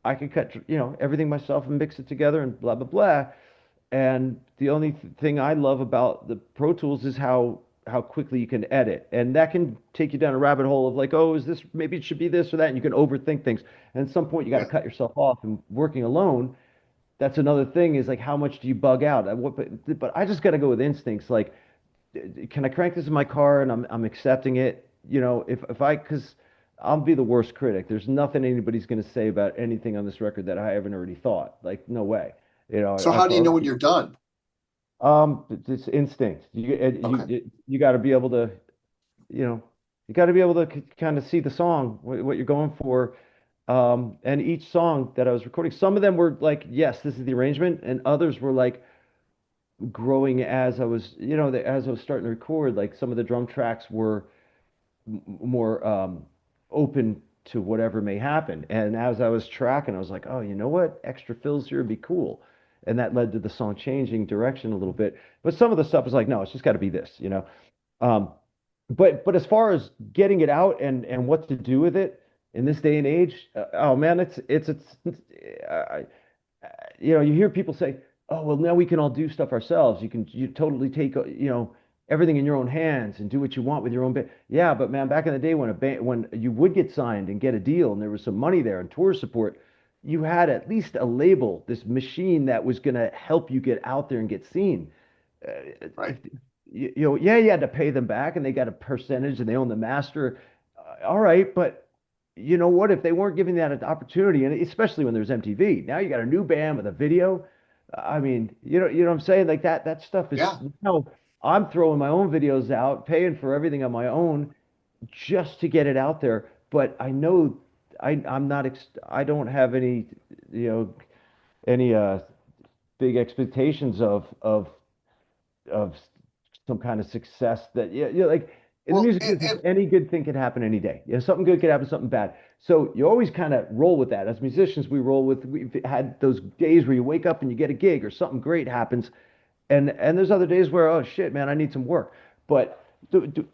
Speaker 6: I can cut everything myself and mix it together and blah blah blah. And the only thing I love about the Pro Tools is how quickly you can edit, and that can take you down a rabbit hole of like, oh, is this maybe it should be this or that, and you can overthink things. And at some point, you got to
Speaker 7: Yeah.
Speaker 6: cut yourself off. And working alone, that's another thing is like, how much do you bug out? But I just got to go with instincts. Like, can I crank this in my car and I'm accepting it? If I because I'll be the worst critic. There's nothing anybody's going to say about anything on this record that I haven't already thought. Like, no way.
Speaker 7: So
Speaker 6: I
Speaker 7: how do you
Speaker 6: thought,
Speaker 7: know when
Speaker 6: okay.
Speaker 7: you're done?
Speaker 6: It's instinct.
Speaker 7: Okay.
Speaker 6: You got to be able to, you know, you got to be able to kind of see the song, what you're going for. And each song that I was recording, some of them were like, yes, this is the arrangement, and others were like growing as I was, as I was starting to record. Like some of the drum tracks were more open to whatever may happen. And as I was tracking, I was like, oh, you know what? Extra fills here would be cool. And that led to the song changing direction a little bit. But some of the stuff was like, no, it's just got to be this. Um, but as far as getting it out and what to do with it in this day and age, oh man, uh, you hear people say, "Oh, well, now we can all do stuff ourselves. You totally take everything in your own hands and do what you want with your own band." Yeah, but man, back in the day when you would get signed and get a deal and there was some money there and tour support, you had at least a label, this machine that was going to help you get out there and get seen. Uh,
Speaker 7: Right.
Speaker 6: yeah, you had to pay them back and they got a percentage and they own the master. All right, but you know what? If they weren't giving that an opportunity, and especially when there's MTV, now you got a new band with a video. I mean, you know what I'm saying? Like that stuff is,
Speaker 7: Yeah.
Speaker 6: you know, I'm throwing my own videos out, paying for everything on my own just to get it out there. But I know I'm not, I don't have any, you know, any big expectations of some kind of success that yeah, like in the
Speaker 7: Well,
Speaker 6: music business, any good thing can happen any day. You know, something good could happen, something bad. So you always kind of roll with that. As musicians, we roll with, we've had those days where you wake up and you get a gig or something great happens, and there's other days where, oh shit, man, I need some work. But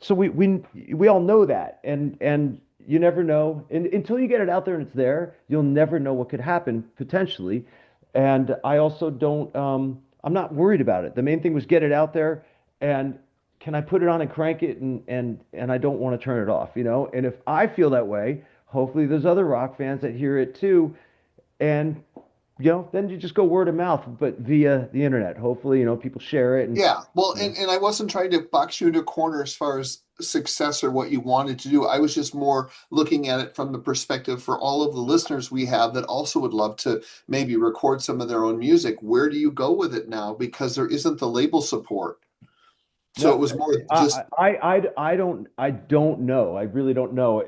Speaker 6: so we all know that, and you never know, and until you get it out there and it's there, you'll never know what could happen potentially. And I also don't, I'm not worried about it. The main thing was get it out there, and can I put it on and crank it, and I don't want to turn it off, you know. And if I feel that way, hopefully there's other rock fans that hear it too, and you know, then you just go word of mouth, but via the internet. Hopefully, you know, people share it and
Speaker 7: yeah. Well,
Speaker 6: you know.
Speaker 7: and I wasn't trying to box you into a corner as far as success or what you wanted to do. I was just more looking at it from the perspective for all of the listeners we have that also would love to maybe record some of their own music. Where do you go with it now? Because there isn't the label support. So it
Speaker 6: No,
Speaker 7: was more just,
Speaker 6: I don't know. I really don't know.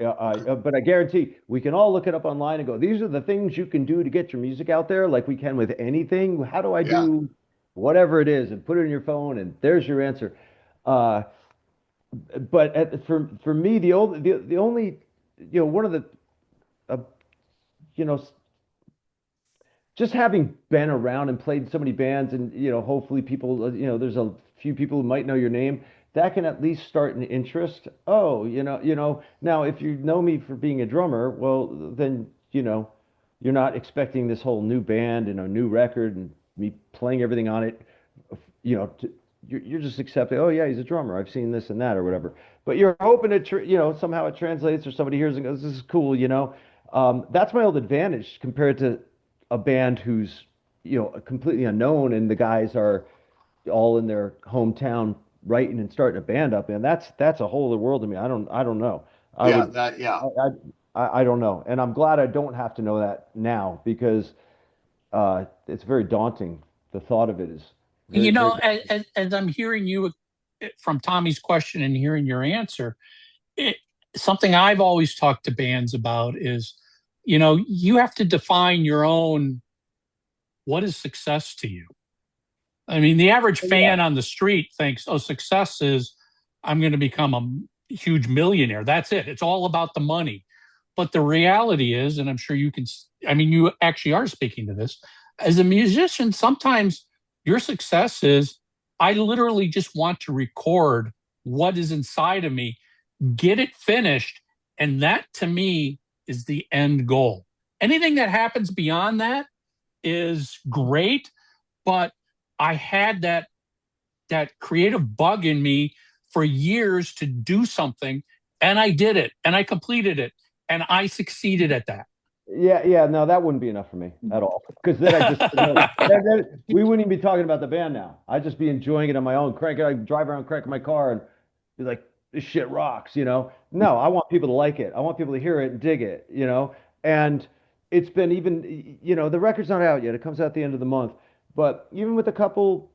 Speaker 6: But I guarantee we can all look it up online and go, these are the things you can do to get your music out there, like we can with anything. How do I
Speaker 7: yeah.
Speaker 6: do whatever it is and put it in your phone and there's your answer. Uh, but for me, the only, you know, one of the, uh, you know, just having been around and played so many bands and you know hopefully people you know there's a few people who might know your name that can at least start an interest. Oh, you know, now if you know me for being a drummer, well then you know you're not expecting this whole new band and a new record and me playing everything on it, you know, you're just accepting, oh yeah, he's a drummer, I've seen this and that or whatever. But you're hoping it you know somehow it translates or somebody hears and goes, this is cool, you know. That's my old advantage compared to a band who's you know completely unknown and the guys are all in their hometown writing and starting a band up, and that's a whole other world to me. I don't know. I
Speaker 7: Yeah,
Speaker 6: would
Speaker 7: that, yeah.
Speaker 6: I don't know, and I'm glad I don't have to know that now because it's very daunting. The thought of it is very
Speaker 1: You
Speaker 6: very
Speaker 1: know, as I'm hearing you from Tommy's question and hearing your answer, it, something I've always talked to bands about is, you know, you have to define your own what is success to you. I mean, the average
Speaker 6: yeah.
Speaker 1: fan on the street thinks, oh, success is I'm going to become a huge millionaire. That's it. It's all about the money. But the reality is, and I'm sure you can, I mean, you actually are speaking to this. As a musician, sometimes your success is I literally just want to record what is inside of me, get it finished. And that to me is the end goal. Anything that happens beyond that is great, but I had that creative bug in me for years to do something, and I did it, and I completed it, and I succeeded at that.
Speaker 6: Yeah, no, that wouldn't be enough for me at all. Because then I just, you know, then we wouldn't even be talking about the band now. I'd just be enjoying it on my own. Crank it, I drive around cranking my car and be like, this shit rocks, you know? No, I want people to like it. I want people to hear it and dig it, you know? And it's been even, you know, the record's not out yet. It comes out at the end of the month. But even with a couple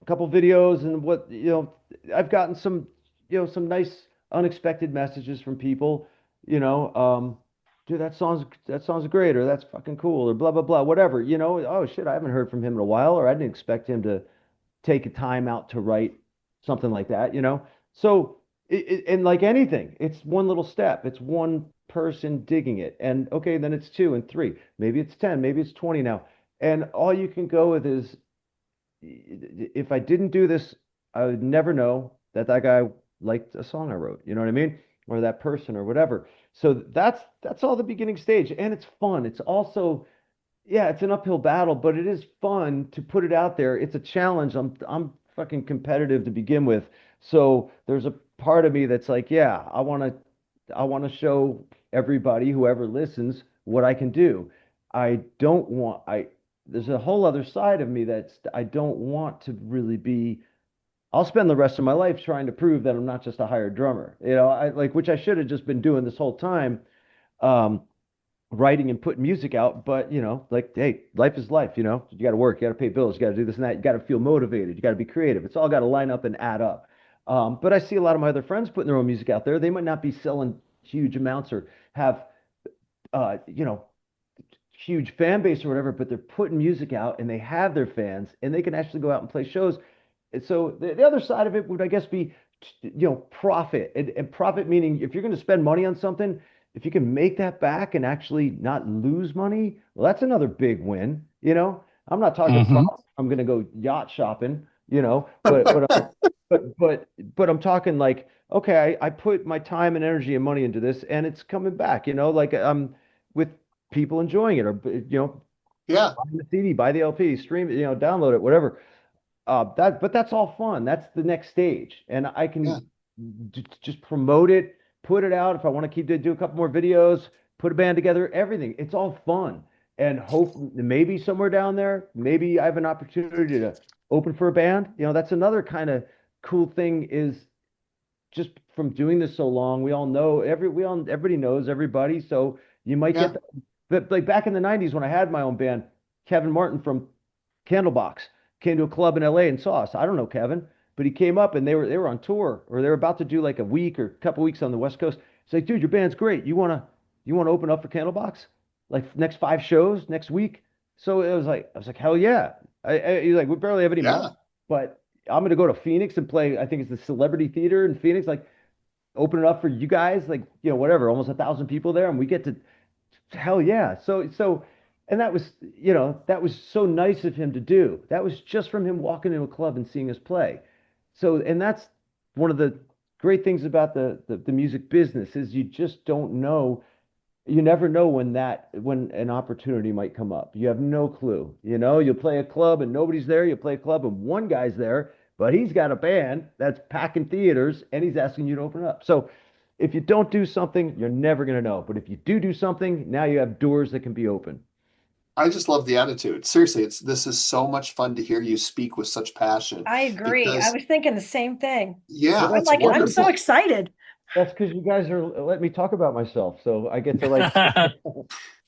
Speaker 6: videos and what, you know, I've gotten some, you know, some nice unexpected messages from people, you know, dude, that song's great, or that's fucking cool, or blah blah blah, whatever, you know. Oh shit, I haven't heard from him in a while, or I didn't expect him to take a time out to write something like that, you know. So and like anything, it's one little step. It's one person digging it, and okay, then it's two and three, maybe it's 10, maybe it's 20 now, and all you can go with is if I didn't do this, I would never know that that guy liked a song I wrote. You know what I mean? Or that person or whatever. So that's all the beginning stage, and it's fun. It's also yeah, it's an uphill battle, but it is fun to put it out there. It's a challenge. I'm fucking competitive to begin with. So there's a part of me that's like, yeah, I want to show everybody, whoever listens, what I can do. I don't want I there's a whole other side of me that's I don't want to really be I'll spend the rest of my life trying to prove that I'm not just a hired drummer. I like, which I should have just been doing this whole time, um, writing and putting music out. But like, hey, life is life. You got to work, you got to pay bills, you got to do this and that. You got to feel motivated. You got to be creative. It's all got to line up and add up. But I see a lot of my other friends putting their own music out there. They might not be selling huge amounts or have, uh, you know, huge fan base or whatever, but they're putting music out and they have their fans and they can actually go out and play shows. And so the other side of it would, I guess, be, profit. And profit meaning if you're going to spend money on something, if you can make that back and actually not lose money, well, that's another big win. I'm not talking
Speaker 1: Hmm.
Speaker 6: profit. I'm going to go yacht shopping, but I'm talking like, okay, I put my time and energy and money into this and it's coming back, like I'm with people enjoying it or,
Speaker 7: Yeah,
Speaker 6: buy the CD, buy the LP, stream it, download it, whatever. But that's all fun. That's the next stage, and I
Speaker 7: yeah,
Speaker 6: can just promote it, put it out. If I want to do a couple more videos, put a band together, everything. It's all fun, and hope maybe somewhere down there, maybe I have an opportunity to open for a band. That's another kind of cool thing is just from doing this so long, everybody knows everybody. So you might get
Speaker 7: yeah.
Speaker 6: that. But like back in the 90s when I had my own band, Kevin Martin from Candlebox came to a club in LA and saw us. I don't know Kevin, but he came up and they were on tour or they were about to do like a week or a couple weeks on the West Coast. He's like, dude, your band's great. You wanna open up for Candlebox? Like next 5 shows next week? So I was like, hell yeah. He's like, we barely have any money,
Speaker 7: Yeah.
Speaker 6: but I'm gonna go to Phoenix and play. I think it's the Celebrity Theater in Phoenix. Like, open it up for you guys. Like, whatever, almost 1,000 people there, and we get to, hell yeah. And that was so nice of him to do. That was just from him walking into a club and seeing us play. And that's one of the great things about the music business is you just don't know. You never know when an opportunity might come up. You have no clue. You'll play a club and nobody's there. You play a club and one guy's there, but he's got a band that's packing theaters and he's asking you to open up. So if you don't do something, you're never going to know. But if you do something, now you have doors that can be open.
Speaker 7: I just love the attitude. Seriously, this is so much fun to hear you speak with such passion
Speaker 5: I agree. I
Speaker 7: because
Speaker 5: was thinking the same thing.
Speaker 7: yeah,
Speaker 6: Well,
Speaker 5: I'm
Speaker 7: it's
Speaker 5: like, I'm so
Speaker 7: wonderful.
Speaker 5: excited.
Speaker 6: that's because you guys are letting me talk about myself. So I get to like,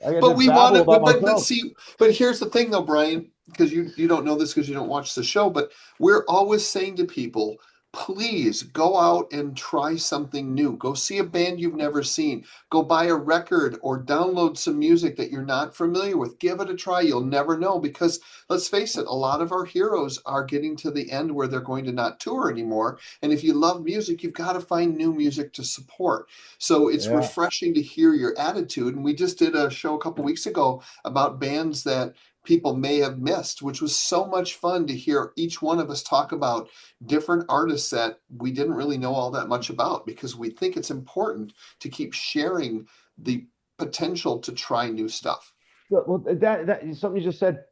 Speaker 6: I get to
Speaker 7: But we want
Speaker 6: babble
Speaker 7: to,
Speaker 6: about
Speaker 7: but
Speaker 6: myself.
Speaker 7: see, but here's the thing though, Brian, because you don't know this because you don't watch the show, but we're always saying to people, please go out and try something new. Go see a band you've never seen. Go buy a record or download some music that you're not familiar with. Give it a try. You'll never know because let's face it, a lot of our heroes are getting to the end where they're going to not tour anymore. And if you love music, you've got to find new music to support. So it's
Speaker 6: Yeah.
Speaker 7: refreshing to hear your attitude. And we just did a show a couple weeks ago about bands that people may have missed, which was so much fun to hear each one of us talk about different artists that we didn't really know all that much about because we think it's important to keep sharing the potential to try new stuff.
Speaker 6: Well, that something you just said.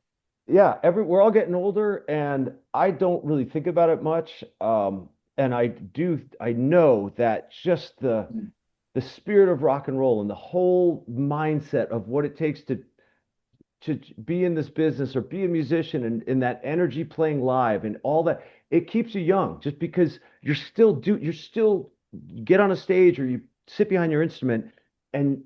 Speaker 6: Yeah, we're all getting older, and I don't really think about it much. And I know that just the spirit of rock and roll and the whole mindset of what it takes to be in this business or be a musician and that energy playing live and all that, it keeps you young just because you're still you get on a stage or you sit behind your instrument and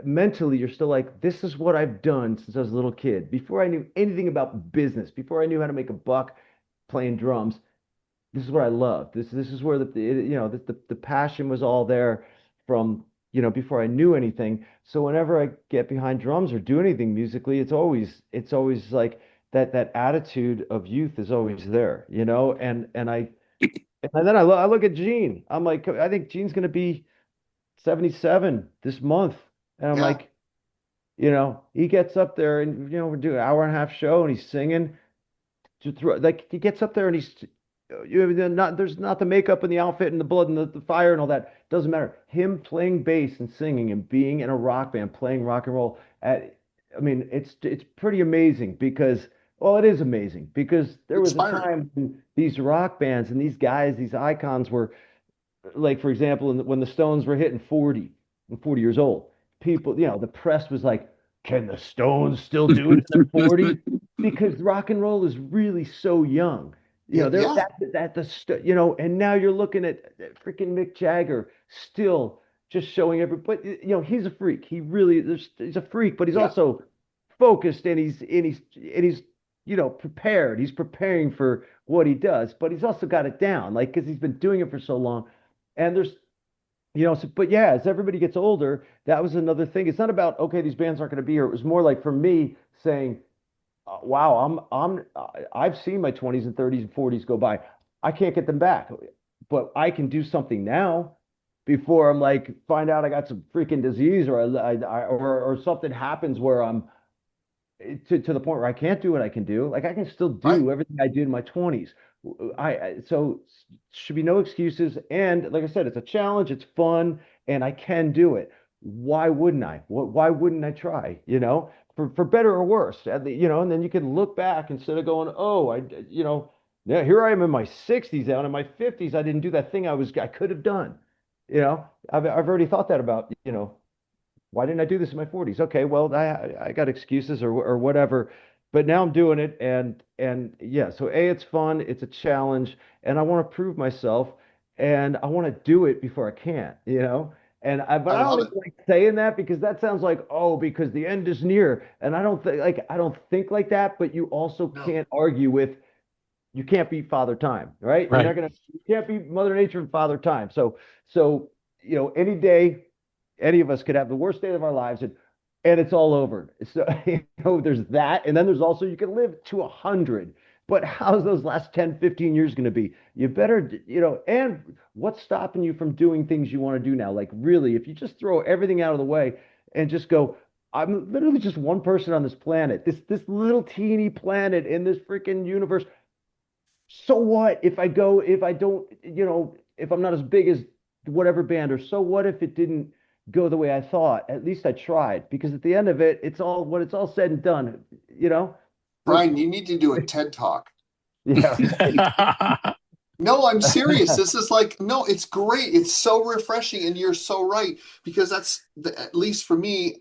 Speaker 6: mentally you're still like, this is what I've done since I was a little kid. Before I knew anything about business, before I knew how to make a buck playing drums, this is what I love. This is where the passion was all there from, before I knew anything. So whenever I get behind drums or do anything musically, it's always like that attitude of youth is always there, and then I look at Gene. I'm like, I think Gene's gonna be 77 this month. And I'm
Speaker 7: Yeah,
Speaker 6: like, he gets up there and we do an hour and a half show and he's singing like he gets up there and there's not the makeup and the outfit and the blood and the fire and all that. Doesn't matter. Him playing bass and singing and being in a rock band, playing rock and roll I mean, it's pretty amazing because, well, it is amazing because there was a
Speaker 7: inspiring.
Speaker 6: time when these rock bands and these guys, these icons were like, for example, when the Stones were hitting 40 and 40 years old, people, the press was like, can the Stones still do it in their 40s? Because rock and roll is really so young. You know, they're
Speaker 7: Yeah.
Speaker 6: and now you're looking at freaking Mick Jagger still just showing everybody, he's a freak. He's a freak, but he's
Speaker 7: Yeah.
Speaker 6: also focused and he's prepared. He's preparing for what he does, but he's also got it down, like, because he's been doing it for so long. And but yeah, as everybody gets older, that was another thing. It's not about, okay, these bands aren't going to be here. It was more like for me saying, wow, I've seen my 20s and 30s and 40s go by. I can't get them back, but I can do something now before I'm like, find out I got some freaking disease or something happens where I'm to the point where I can't do what I can do. Like, I can still
Speaker 7: Right.
Speaker 6: do everything I did in my 20s. So should be no excuses. And like I said, it's a challenge, it's fun, and I can do it. Why wouldn't I? Why wouldn't I try? For better or worse. And then you can look back instead of going, oh, yeah, here I am in my 60s now, and in my 50s, I didn't do that thing I could have done. I've already thought that about, why didn't I do this in my 40s? Okay, well, I got excuses or whatever, but now I'm doing it, and yeah. So it's fun, it's a challenge, and I want to prove myself, and I want to do it before I can't. But
Speaker 7: I
Speaker 6: I don't
Speaker 7: love
Speaker 6: even
Speaker 7: it.
Speaker 6: like saying that because that sounds like, oh, because the end is near, and I don't think like that. But you also
Speaker 7: No.
Speaker 6: can't argue with, you can't beat Father Time, right?
Speaker 1: Right.
Speaker 6: You can't beat Mother Nature and Father Time. So any day, any of us could have the worst day of our lives, and it's all over. So there's that, and then there's also, you can live to 100. But how's those last 10, 15 years going to be? You better, and what's stopping you from doing things you want to do now? Like, really, if you just throw everything out of the way and just go, I'm literally just one person on this planet, this little teeny planet in this freaking universe. So what if I don't, if I'm not as big as whatever band, or so what if it didn't go the way I thought? At least I tried, because at the end of it, when it's all said and done, you know, what,
Speaker 7: Brian, you need to do a TED talk.
Speaker 6: yeah, right.
Speaker 7: No, I'm serious. This is like, no, it's great. It's so refreshing. And you're so right. Because at least for me,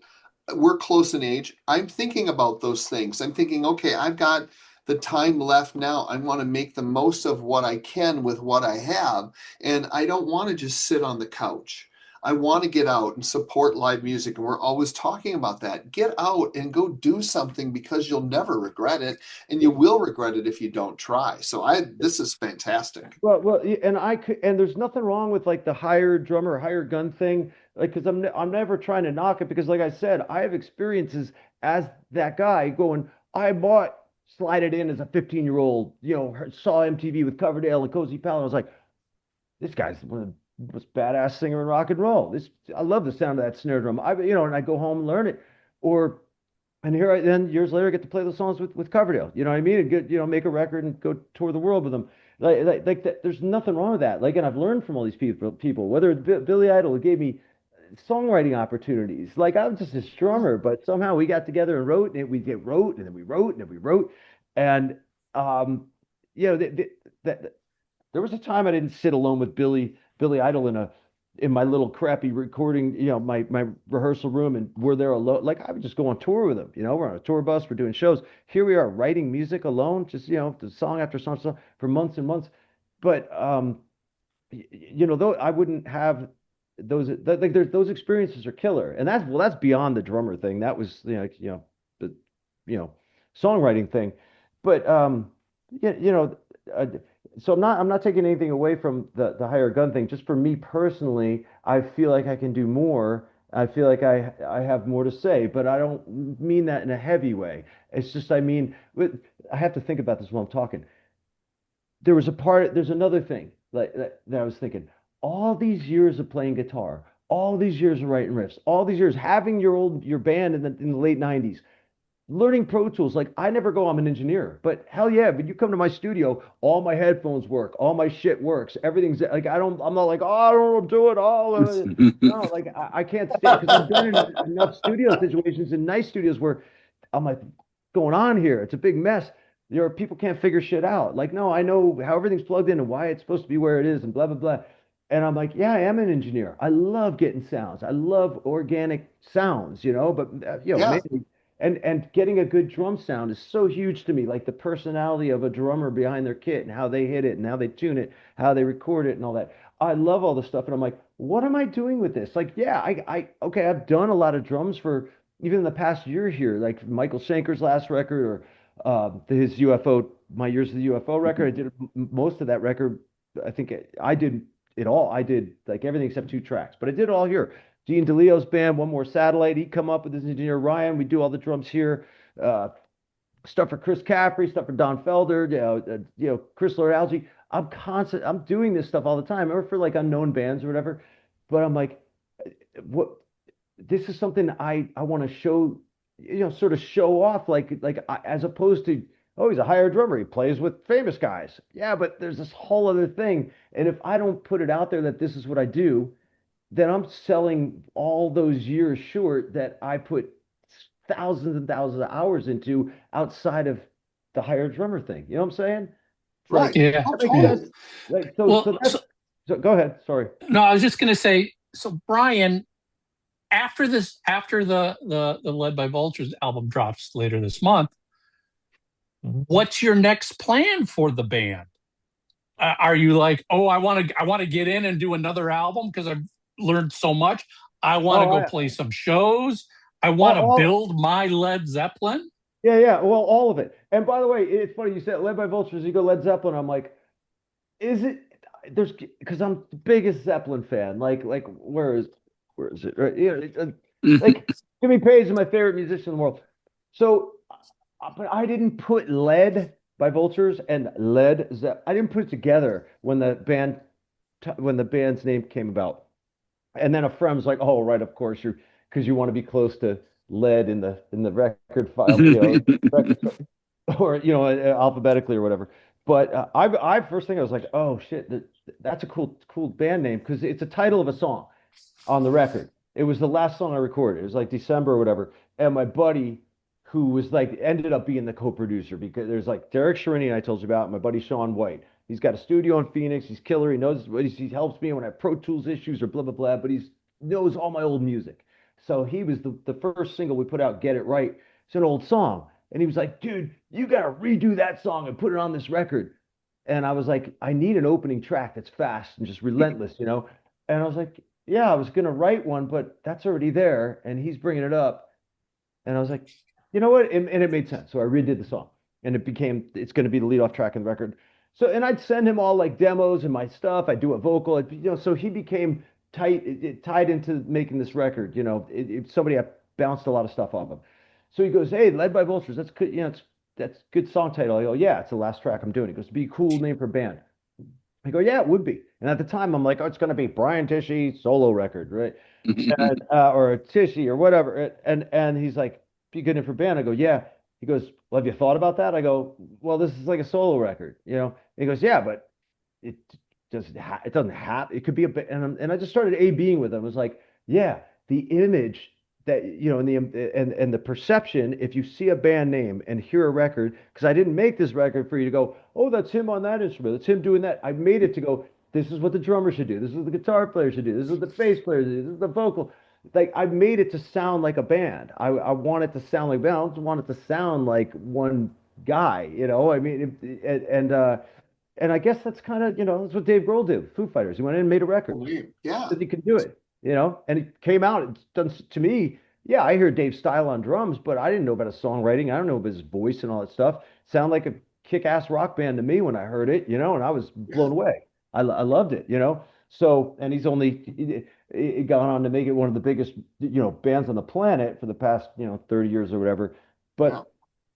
Speaker 7: we're close in age. I'm thinking about those things. I'm thinking, okay, I've got the time left now. I want to make the most of what I can with what I have. And I don't want to just sit on the couch. I want to get out and support live music. And we're always talking about that. Get out and go do something, because you'll never regret it. And you will regret it if you don't try. This is fantastic.
Speaker 6: And there's nothing wrong with like the hired drummer, hired gun thing. Like, because I'm never trying to knock it, because, like I said, I have experiences as that guy going, I bought Slide It In as a 15-year-old, saw MTV with Coverdale and Cozy Powell. And I was like, this guy's one of the most badass singer in rock and roll. I love the sound of that snare drum. And I go home and learn it. Or and here I then years later get to play those songs with Coverdale. You know what I mean? And get, make a record and go tour the world with them. Like that, there's nothing wrong with that. Like, and I've learned from all these people, whether it's Billy Idol, who gave me songwriting opportunities. Like, I'm just a drummer, but somehow we got together and wrote, and wrote, and then we wrote, and then we wrote. And um, you know, that there was a time I didn't sit alone with Billy Idol in my little crappy recording, my rehearsal room, and we're there alone. Like, I would just go on tour with them. We're on a tour bus, we're doing shows. Here we are writing music alone, just the song after song for months and months. But though I wouldn't have like those experiences are killer, and that's beyond the drummer thing. That was the you know songwriting thing. But yeah, uh, so I'm not taking anything away from the higher gun thing. Just for me personally, I feel like I can do more. I feel like I have more to say, but I don't mean that in a heavy way. It's just, I mean, I have to think about this while I'm talking. There's another thing like that I was thinking. All these years of playing guitar, all these years of writing riffs, all these years having your band in the late 90s, learning Pro Tools. Like, I never go, I'm an engineer, but hell yeah, but you come to my studio, all my headphones work, all my shit works, everything's like, I'm not like, oh, I don't do it all. No, like, I can't stand, because I've been in enough studio situations, in nice studios, where I'm like, going on here? It's a big mess. People can't figure shit out. Like, no, I know how everything's plugged in and why it's supposed to be where it is and blah blah blah. And I'm like, yeah, I am an engineer. I love getting sounds. I love organic sounds, but
Speaker 7: Yeah.
Speaker 6: mainly. And getting a good drum sound is so huge to me. Like the personality of a drummer behind their kit and how they hit it and how they tune it, how they record it and all that. I love all this stuff. And I'm like, what am I doing with this? Like, yeah, okay, I've done a lot of drums for even in the past year here, like Michael Schenker's last record or his UFO, My Years of the UFO record. I did most of that record. I think I did it all. I did like everything except 2 tracks, but I did it all here. Gene DeLeo's band, One More Satellite. He'd come up with his engineer Ryan. We do all the drums here. Uh, Stuff for Chris Caffrey, stuff for Don Felder, Chris Lord-Alge. I'm doing this stuff all the time, or for like unknown bands or whatever. But I'm like, what? This is something I want to show, sort of show off, as opposed to, oh, he's a hired drummer, he plays with famous guys. Yeah, but there's this whole other thing, and if I don't put it out there that this is what I do, then I'm selling all those years short that I put thousands and thousands of hours into outside of the hired drummer thing. You know what I'm saying? It's like,
Speaker 7: Right.
Speaker 1: Yeah.
Speaker 7: Oh,
Speaker 6: that makes
Speaker 1: Yeah.
Speaker 6: sense. Like,
Speaker 1: Well,
Speaker 6: so that's, so go ahead. Sorry.
Speaker 1: no, I was just going to say, so Brian, after the Led by Vultures album drops later this month, what's your next plan for the band? Are you like, oh, I want to get in and do another album because I've learned so much. I want to
Speaker 6: Oh,
Speaker 1: go play some shows. I
Speaker 6: all,
Speaker 1: want to
Speaker 6: all,
Speaker 1: build my Led Zeppelin.
Speaker 6: yeah, yeah. Well, all of it. And by the way, it's funny you said Led by Vultures, you go Led Zeppelin. I'm like, is it? There's because I'm the biggest Zeppelin fan. Like where is it? Right? Like Jimmy Page is my favorite musician in the world. So, but I didn't put Led by Vultures and Led Zeppelin. I didn't put it together when when the band's name came about. And then a friend was like, "Oh, right, of course you're because you want to be close to lead in the record file, record, or alphabetically or whatever." But I first thing I was like, "Oh shit, that's a cool band name because it's a title of a song on the record. It was the last song I recorded. It was like December or whatever. And my buddy, who was like, ended up being the co-producer because there's like Derek Sherinian I told you about, and my buddy Sean White. He's got a studio in Phoenix. He's killer. He knows what he helps me when I have Pro Tools issues or blah blah blah. But he knows all my old music. So he was the first single we put out, Get It Right. It's an old song. And he was like, dude, you gotta redo that song and put it on this record. And I was like, I need an opening track that's fast and just relentless. And I was like, yeah, I was gonna write one, but that's already there, and he's bringing it up. And I was like, you know what? And it made sense. So I redid the song, and it's going to be the lead off track in the record. So, and I'd send him all like demos and my stuff. I'd do a vocal, so he became tied into making this record. Somebody I bounced a lot of stuff off of. So he goes, hey, Led by Vultures, that's good. That's good song title. I go, yeah, it's the last track I'm doing. He goes, be a cool name for a band. I go, yeah, it would be. And at the time, I'm like, oh, it's going to be Brian Tichy solo record, right? Or Tichy or whatever. And he's like, be good for band. I go, yeah. He goes, well, have you thought about that? I go, well, this is like a solo record. He goes, yeah, but it it doesn't have. It could be and I just started A-Bing with him. I was like, yeah, the image that and the perception if you see a band name and hear a record because I didn't make this record for you to go, oh, that's him on that instrument, that's him doing that. I made it to go, this is what the drummer should do, this is what the guitar player should do, this is what the bass player should do, this is the vocal. Like I made it to sound like a band. I want it to sound like a band. I don't want it to sound like one guy. I mean, and I guess that's kind of, that's what Dave Grohl did. Foo Fighters. He went in and made a record.
Speaker 7: Yeah.
Speaker 6: Said he could do it. And it came out. It's done to me. Yeah, I hear Dave's style on drums, but I didn't know about his songwriting. I don't know about his voice and all that stuff. Sound like a kick-ass rock band to me when I heard it, and I was blown away. I loved it. So, and he's only it gone on to make it one of the biggest, bands on the planet for the past, 30 years or whatever. But
Speaker 7: Wow.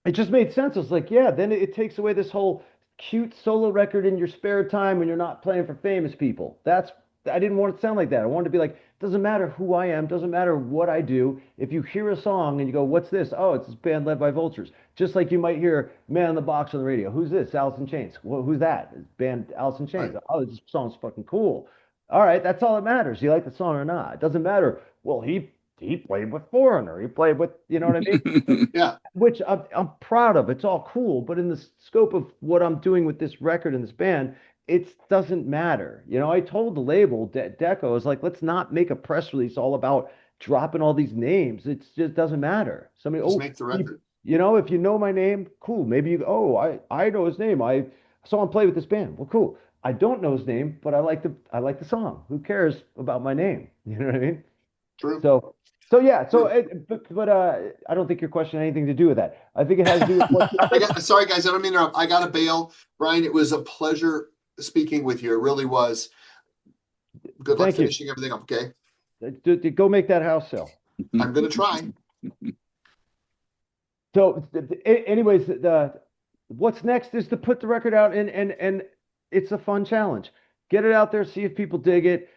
Speaker 6: it just made sense. I was like, yeah, then it takes away this whole cute solo record in your spare time when you're not playing for famous people. I didn't want it to sound like that. I wanted to be like, doesn't matter who I am, doesn't matter what I do. If you hear a song and you go, what's this? Oh, it's this band led by Vultures. Just like you might hear Man in the Box on the radio. Who's this? Alice in Chains. Well, who's that? It's band Alice in Chains.
Speaker 7: Right.
Speaker 6: Oh, this song's fucking cool. All right, that's all that matters. You like the song or not? It doesn't matter. Well, he played with Foreigner. He played with, you know what I mean?
Speaker 7: Yeah.
Speaker 6: Which I'm proud of. It's all cool, but in the scope of what I'm doing with this record and this band, it doesn't matter. I told the label Deco, I was like, let's not make a press release all about dropping all these names. It just doesn't matter. Somebody,
Speaker 7: Just
Speaker 6: oh,
Speaker 7: make the
Speaker 6: Steve,
Speaker 7: record.
Speaker 6: if you know my name, cool. Maybe you, oh, I know his name. I saw him play with this band. Well, cool. I don't know his name, but I like the song. Who cares about my name? You know what I mean?
Speaker 7: True.
Speaker 6: So so yeah. So
Speaker 7: True.
Speaker 6: but I don't think your question had anything to do with that. I think it has to do with what you
Speaker 7: I
Speaker 6: like.
Speaker 7: got sorry guys, I don't mean to interrupt. I gotta bail. Brian, it was a pleasure speaking with you. It really was. Good luck
Speaker 6: Thank you.
Speaker 7: finishing everything up, okay?
Speaker 6: Go make that house sell.
Speaker 7: I'm gonna try.
Speaker 6: So, anyways, what's next is to put the record out, and it's a fun challenge. Get it out there, see if people dig it.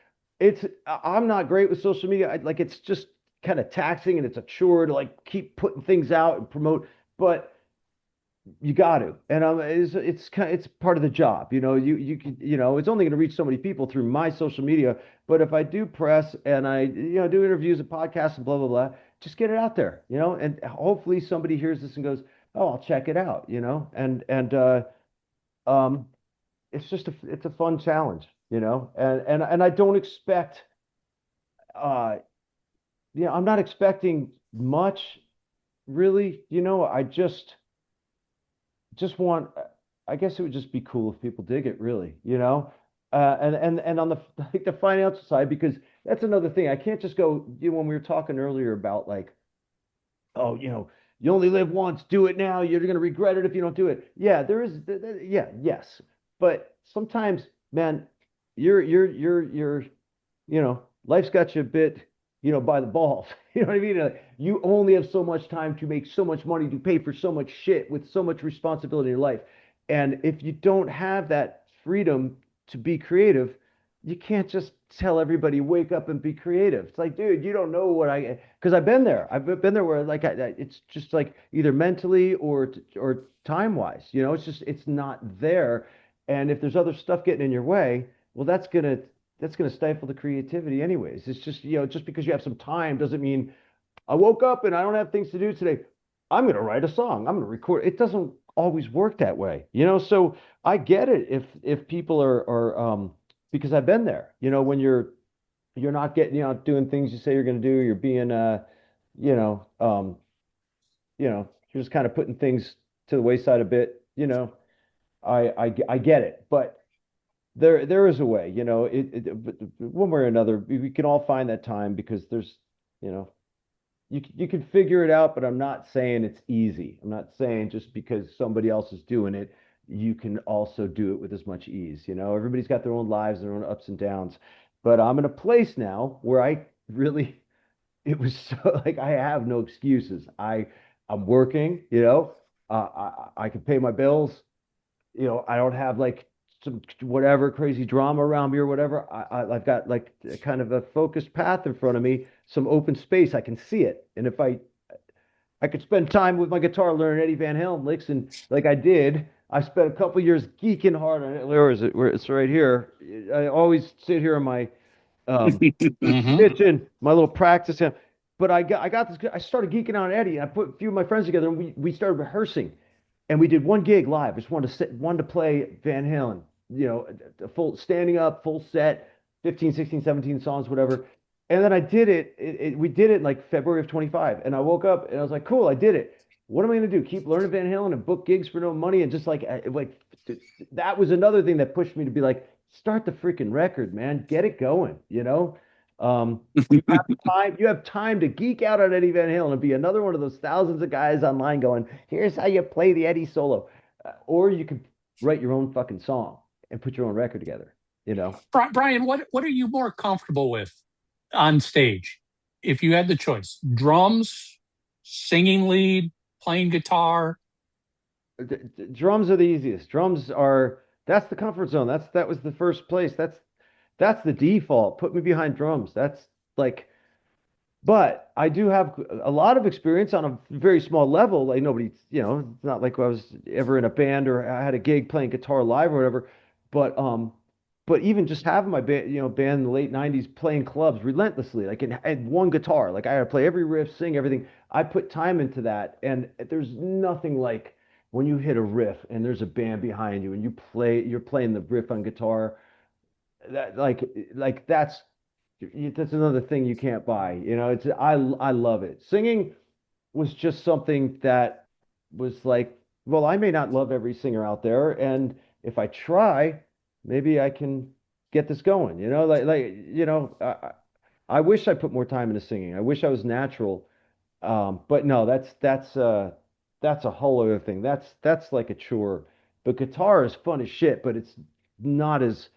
Speaker 6: I'm not great with social media. Like it's just kind of taxing and it's a chore to like keep putting things out and promote, but you got to. And it's part of the job. It's only going to reach so many people through my social media. But if I do press and I do interviews and podcasts and blah blah blah, just get it out there. And hopefully somebody hears this and goes, "Oh, I'll check it out." Um, it's a fun challenge. And I don't expect uh I'm not expecting much really. I just want, I guess it would just be cool if people dig it really, and on the like the financial side, because that's another thing. I can't just go, when we were talking earlier about like, oh, you only live once, do it now. You're going to regret it if you don't do it. Yeah, there is, yeah, yes. But sometimes, man, you're life's got you a bit, by the balls. You know what I mean? You only have so much time to make so much money to pay for so much shit with so much responsibility in your life. And if you don't have that freedom to be creative, you can't just tell everybody wake up and be creative. It's like, dude, you don't know because I've been there. I've been there where like it's just like either mentally or time wise. It's not there. And if there's other stuff getting in your way, well, that's gonna stifle the creativity anyways. It's just, just because you have some time doesn't mean I woke up and I don't have things to do today. I'm gonna write a song. I'm gonna record. It doesn't always work that way. So I get it if people are because I've been there. When you're not getting, doing things you say you're gonna do, you're being you know, you're just kind of putting things to the wayside a bit. I get it, but there is a way, but one way or another, we can all find that time because you know, you can figure it out, but I'm not saying it's easy. I'm not saying just because somebody else is doing it, you can also do it with as much ease. Everybody's got their own lives, their own ups and downs. But I'm in a place now where I really, it was so like I have no excuses. I'm working, I can pay my bills. I don't have like some whatever crazy drama around me or whatever. I've got like kind of a focused path in front of me, some open space. I can see it. And if I could spend time with my guitar learning Eddie Van Halen licks, and like I did, I spent a couple years geeking hard on it. Where is it? Where it's right here. I always sit here in my
Speaker 1: Hmm.
Speaker 6: kitchen, my little practice. But I got this. I started geeking out on Eddie, and I put a few of my friends together, and we started rehearsing, and we did one gig live. Just wanted to play Van Halen, a full standing up, full set, 15, 16, 17 songs, whatever. And then I did it. We did it in like February of 25, and I woke up and I was like, cool, I did it. What am I going to do? Keep learning Van Halen and book gigs for no money, and just like that was another thing that pushed me to be like, start the freaking record, man, get it going. You have time to geek out on Eddie Van Halen and be another one of those thousands of guys online going, here's how you play the Eddie solo. Or you can write your own fucking song and put your own record together.
Speaker 1: Brian, what are you more comfortable with on stage? If you had the choice, drums, singing lead, playing guitar.
Speaker 6: Drums are the easiest. That's the comfort zone. That was the first place. That's the default. Put me behind drums. That's like, but I do have a lot of experience on a very small level. Like nobody, it's not like I was ever in a band or I had a gig playing guitar live or whatever. But even just having my band in the late '90s playing clubs relentlessly, like and one guitar, like I had to play every riff, sing everything. I put time into that, and there's nothing like when you hit a riff and there's a band behind you and you're playing the riff on guitar. That like that's that's another thing you can't buy. I love it. Singing was just something that was like, well, I may not love every singer out there, and if I try, maybe I can get this going. I wish I put more time into singing. I wish I was natural. But no, that's a whole other thing. That's like a chore. But guitar is fun as shit, but it's not as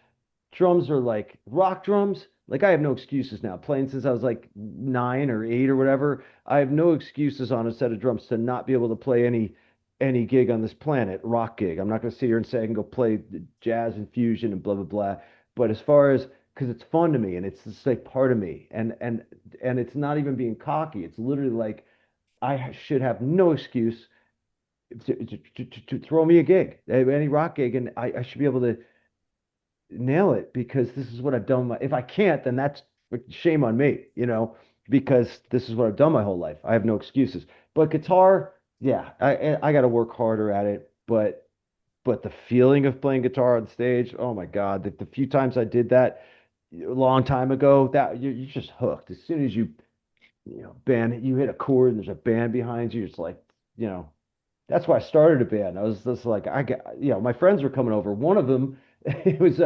Speaker 6: drums are like rock drums. Like I have no excuses now. Playing since I was like 9 or 8 or whatever. I have no excuses on a set of drums to not be able to play any gig on this planet, rock gig. I'm not going to sit here and say I can go play jazz and fusion and blah blah blah. But as far as because it's fun to me and it's just like part of me, and it's not even being cocky. It's literally like should have no excuse to throw me a gig, any rock gig, and I should be able to nail it because this is what I've done. If I can't, then that's shame on me, because this is what I've done my whole life. I have no excuses. But guitar, yeah, I got to work harder at it. But the feeling of playing guitar on stage, oh my God, the few times I did that a long time ago, that you're just hooked. As soon as band, you hit a chord and there's a band behind you, it's like, you know, that's why I started a band. I was just like, my friends were coming over. One of them, it was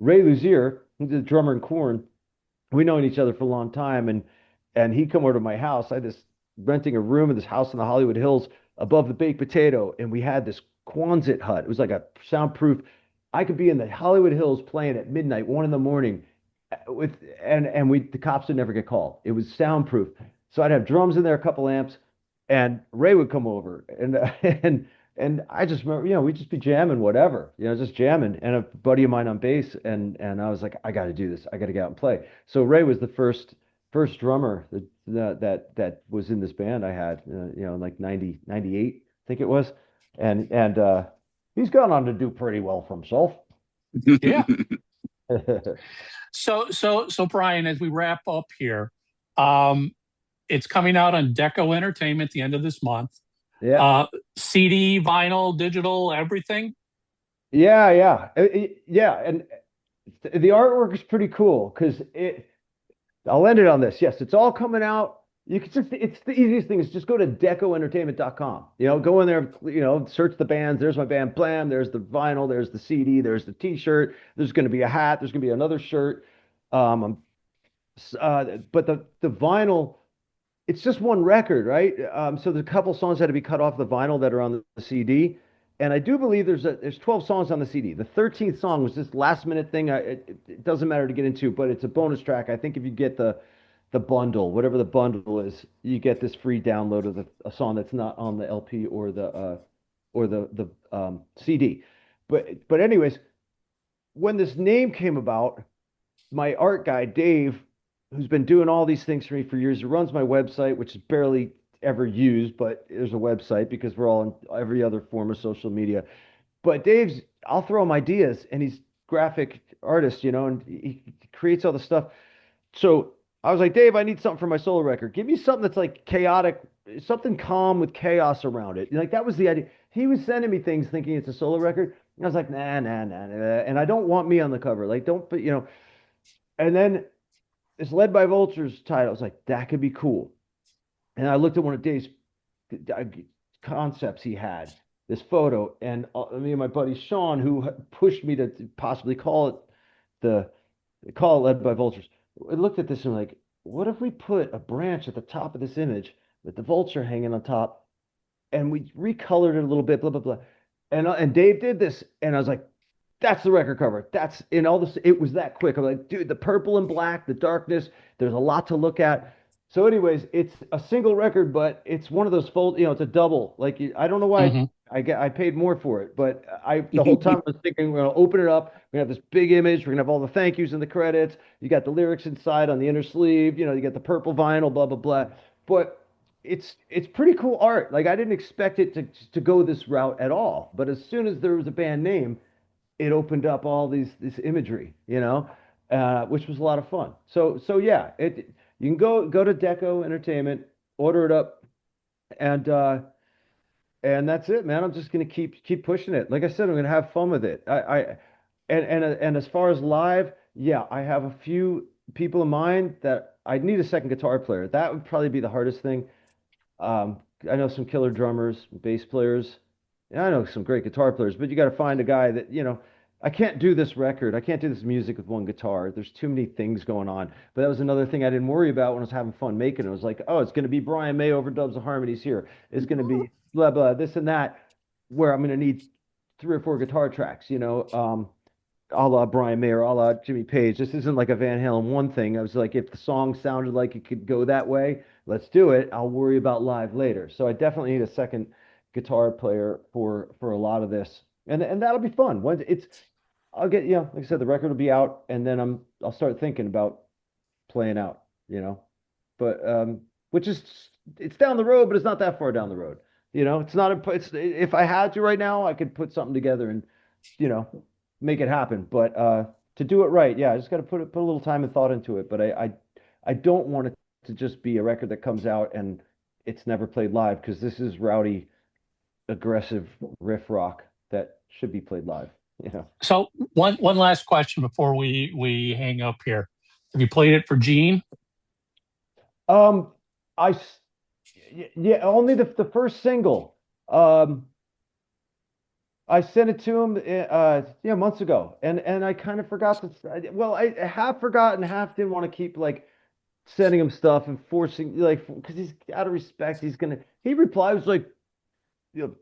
Speaker 6: Ray Luzier, who's the drummer in Corn. We known each other for a long time, and he come over to my house. I just renting a room in this house in the Hollywood Hills above the Baked Potato, and we had this Quonset hut. It was like a soundproof. I could be in the Hollywood Hills playing at midnight, 1 in the morning, with and the cops would never get called. It was soundproof, so I'd have drums in there, a couple amps, and Ray would come over, and and I just remember, we'd just be jamming, whatever, just jamming. And a buddy of mine on bass, and I was like, I got to do this. I got to get out and play. So Ray was the first drummer that was in this band I had, in like 90 98, I think it was, and he's gone on to do pretty well for himself.
Speaker 1: Yeah. So Brian, as we wrap up here, um, it's coming out on Deco Entertainment at the end of this month.
Speaker 6: Yeah.
Speaker 1: CD, vinyl, digital, everything.
Speaker 6: Yeah, and the artwork is pretty cool because I'll end it on this. Yes, it's all coming out. It's the easiest thing is just go to decoentertainment.com. Go in there, search the bands. There's my band Blam. There's the vinyl. There's the CD. There's the T-shirt. There's going to be a hat. There's going to be another shirt. But the vinyl, it's just one record, right? So there's a couple songs that had to be cut off the vinyl that are on the CD. And I do believe there's 12 songs on the CD. The 13th song was this last minute thing. It doesn't matter to get into, but it's a bonus track. I think if you get the bundle, whatever the bundle is, you get this free download of a song that's not on the LP or the CD. But anyways, when this name came about, my art guy Dave, who's been doing all these things for me for years, who runs my website, which is barely ever used, but there's a website because we're all on every other form of social media. But I'll throw him ideas, and he's graphic artist, and he creates all the stuff. So I was like, Dave, I need something for my solo record. Give me something that's like chaotic, something calm with chaos around it. Like that was the idea. He was sending me things thinking it's a solo record. And I was like, nah, nah, nah, nah. And I don't want me on the cover. Like, don't, but and then it's Led by Vultures title. I was like, that could be cool. And I looked at one of Dave's concepts he had, this photo, and me and my buddy Sean, who pushed me to possibly call it Led by Vultures. I looked at this and like, what if we put a branch at the top of this image with the vulture hanging on top, and we recolored it a little bit, blah blah blah, and Dave did this, and I was like, that's the record cover. That's in all this. It was that quick. I'm like, dude, the purple and black, the darkness. There's a lot to look at. So, anyways, it's a single record, but it's one of those it's a double. Like I don't know why
Speaker 1: Mm-hmm.
Speaker 6: I paid more for it, but the whole time I was thinking we're gonna open it up. We're gonna have this big image. We're gonna have all the thank yous in the credits. You got the lyrics inside on the inner sleeve. You got the purple vinyl, blah blah blah. But it's pretty cool art. Like I didn't expect it to go this route at all. But as soon as there was a band name, it opened up all this imagery, which was a lot of fun. So yeah, you can go to Deco Entertainment, order it up, and that's it, man. I'm just gonna keep pushing it. Like I said, I'm gonna have fun with it. And as far as live, yeah, I have a few people in mind that I'd need a second guitar player. That would probably be the hardest thing. I know some killer drummers, bass players. Yeah, I know some great guitar players, but you got to find a guy that, I can't do this record. I can't do this music with one guitar. There's too many things going on. But that was another thing I didn't worry about when I was having fun making it. It was like, oh, it's going to be Brian May overdubs the harmonies here. It's going to be blah, blah, this and that, where I'm going to need three or four guitar tracks, a la Brian May or a la Jimmy Page. This isn't like a Van Halen one thing. I was like, if the song sounded like it could go that way, let's do it. I'll worry about live later. So I definitely need a second guitar player for a lot of this, and that'll be fun. When I'll get, like I said, the record will be out, and then I'll start thinking about playing out, but which is it's down the road, but it's not that far down the road. It's not it's if I had to right now, I could put something together and you know make it happen. But to do it right, yeah, I just got to put a little time and thought into it. But I don't want it to just be a record that comes out and it's never played live because this is rowdy, aggressive riff rock that should be played live.
Speaker 1: So one last question before we hang up here. Have you played it for Gene?
Speaker 6: Um, I yeah, only the first single. Um, I sent it to him, months ago, and I kind of forgot to. Well, I half forgot and half didn't want to keep like sending him stuff and forcing like because he's out of respect. He replies like, you know,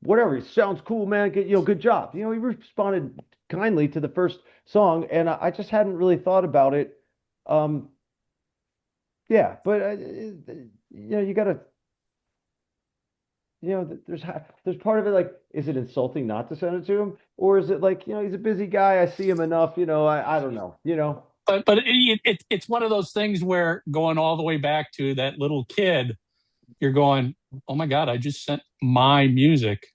Speaker 6: whatever. It sounds cool, man. Good job. He responded kindly to the first song, and I just hadn't really thought about it. Um, yeah, but you gotta there's part of it like, is it insulting not to send it to him, or is it like, he's a busy guy, I see him enough, I don't know.
Speaker 1: But it's one of those things where going all the way back to that little kid, you're going, oh my God, I just sent my music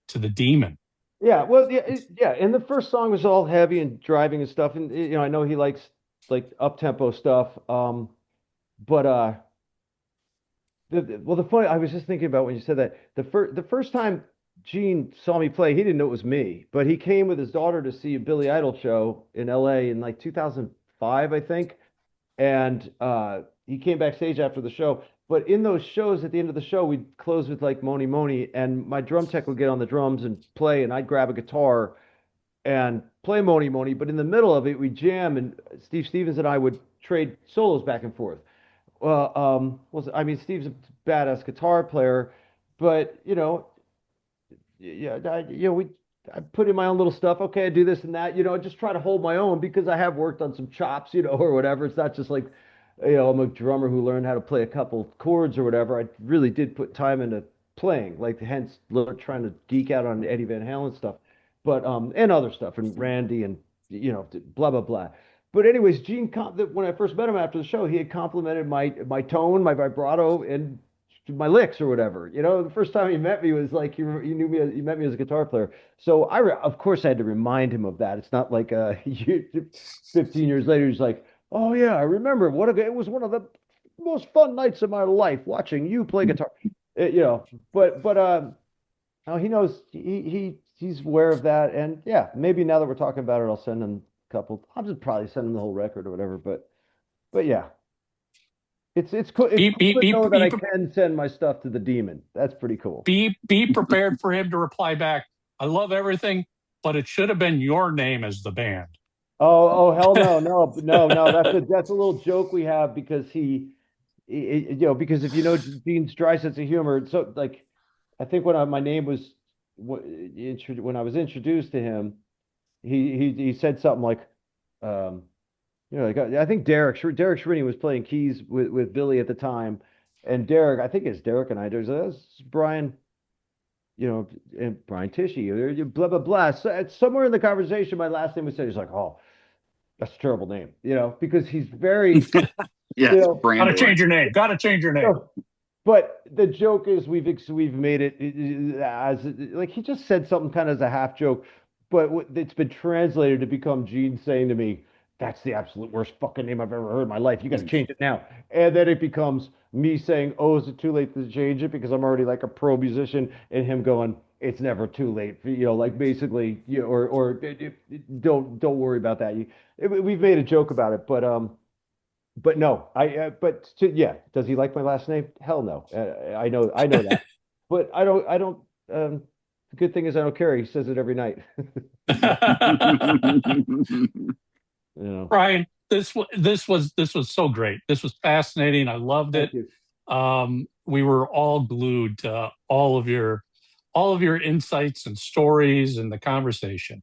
Speaker 1: to the demon.
Speaker 6: Yeah, well, yeah, yeah, and the first song was all heavy and driving and stuff, and I know he likes like up tempo stuff, but the funny, I was just thinking about when you said that the first time Gene saw me play, he didn't know it was me, but he came with his daughter to see a Billy Idol show in LA in like 2005, I think, and he came backstage after the show. But in those shows, at the end of the show, we'd close with like Moni Moni, and my drum tech would get on the drums and play, and I'd grab a guitar and play Moni Moni. But in the middle of it, we'd jam, and Steve Stevens and I would trade solos back and forth. Well, I mean, Steve's a badass guitar player, but yeah, I put in my own little stuff. Okay, I do this and that. Just try to hold my own because I have worked on some chops, or whatever. It's not just like, I'm a drummer who learned how to play a couple chords or whatever. I really did put time into playing, like hence trying to geek out on Eddie Van Halen stuff, but and other stuff and Randy and blah blah blah. But anyways, when I first met him after the show, he had complimented my tone, my vibrato, and my licks or whatever. The first time he met me was like he knew me. He met me as a guitar player, so of course I had to remind him of that. It's not like 15 years later he's like, oh yeah, I remember it was one of the most fun nights of my life watching you play guitar. But no, he knows he's aware of that, and yeah, maybe now that we're talking about it, I'll send him a couple. I'll just probably send him the whole record or whatever. But yeah, it's cool. It's cool to know that I can send my stuff to the demon. That's pretty cool.
Speaker 1: Be prepared for him to reply back. I love everything, but it should have been your name as the band.
Speaker 6: Oh hell no. That's a little joke we have because because if Gene's dry sense of humor, so like I think when my name was when I was introduced to him, he said something like, like I think Derek Shriny was playing keys with Billy at the time, and Derek, I think it's Derek and I, there's Brian, and Brian Tichy, or blah blah blah. So somewhere in the conversation, my last name was said. He's like, oh, that's a terrible name, because he's very,
Speaker 4: yeah,
Speaker 1: gotta change your name. Gotta change your name.
Speaker 6: But the joke is we've made it as like he just said something kind of as a half joke, but it's been translated to become Gene saying to me, "That's the absolute worst fucking name I've ever heard in my life. You got to change it now." And then it becomes me saying, "Oh, is it too late to change it?" Because I'm already like a pro musician, and him going, it's never too late for, like basically, or don't worry about that. We've made a joke about it, but no, yeah. Does he like my last name? Hell no. I know that, but I don't. The good thing is I don't care. He says it every night. You know.
Speaker 1: Brian, this was so great. This was fascinating. I loved it.
Speaker 6: Thank you.
Speaker 1: We were all glued to all of your insights and stories and the conversation.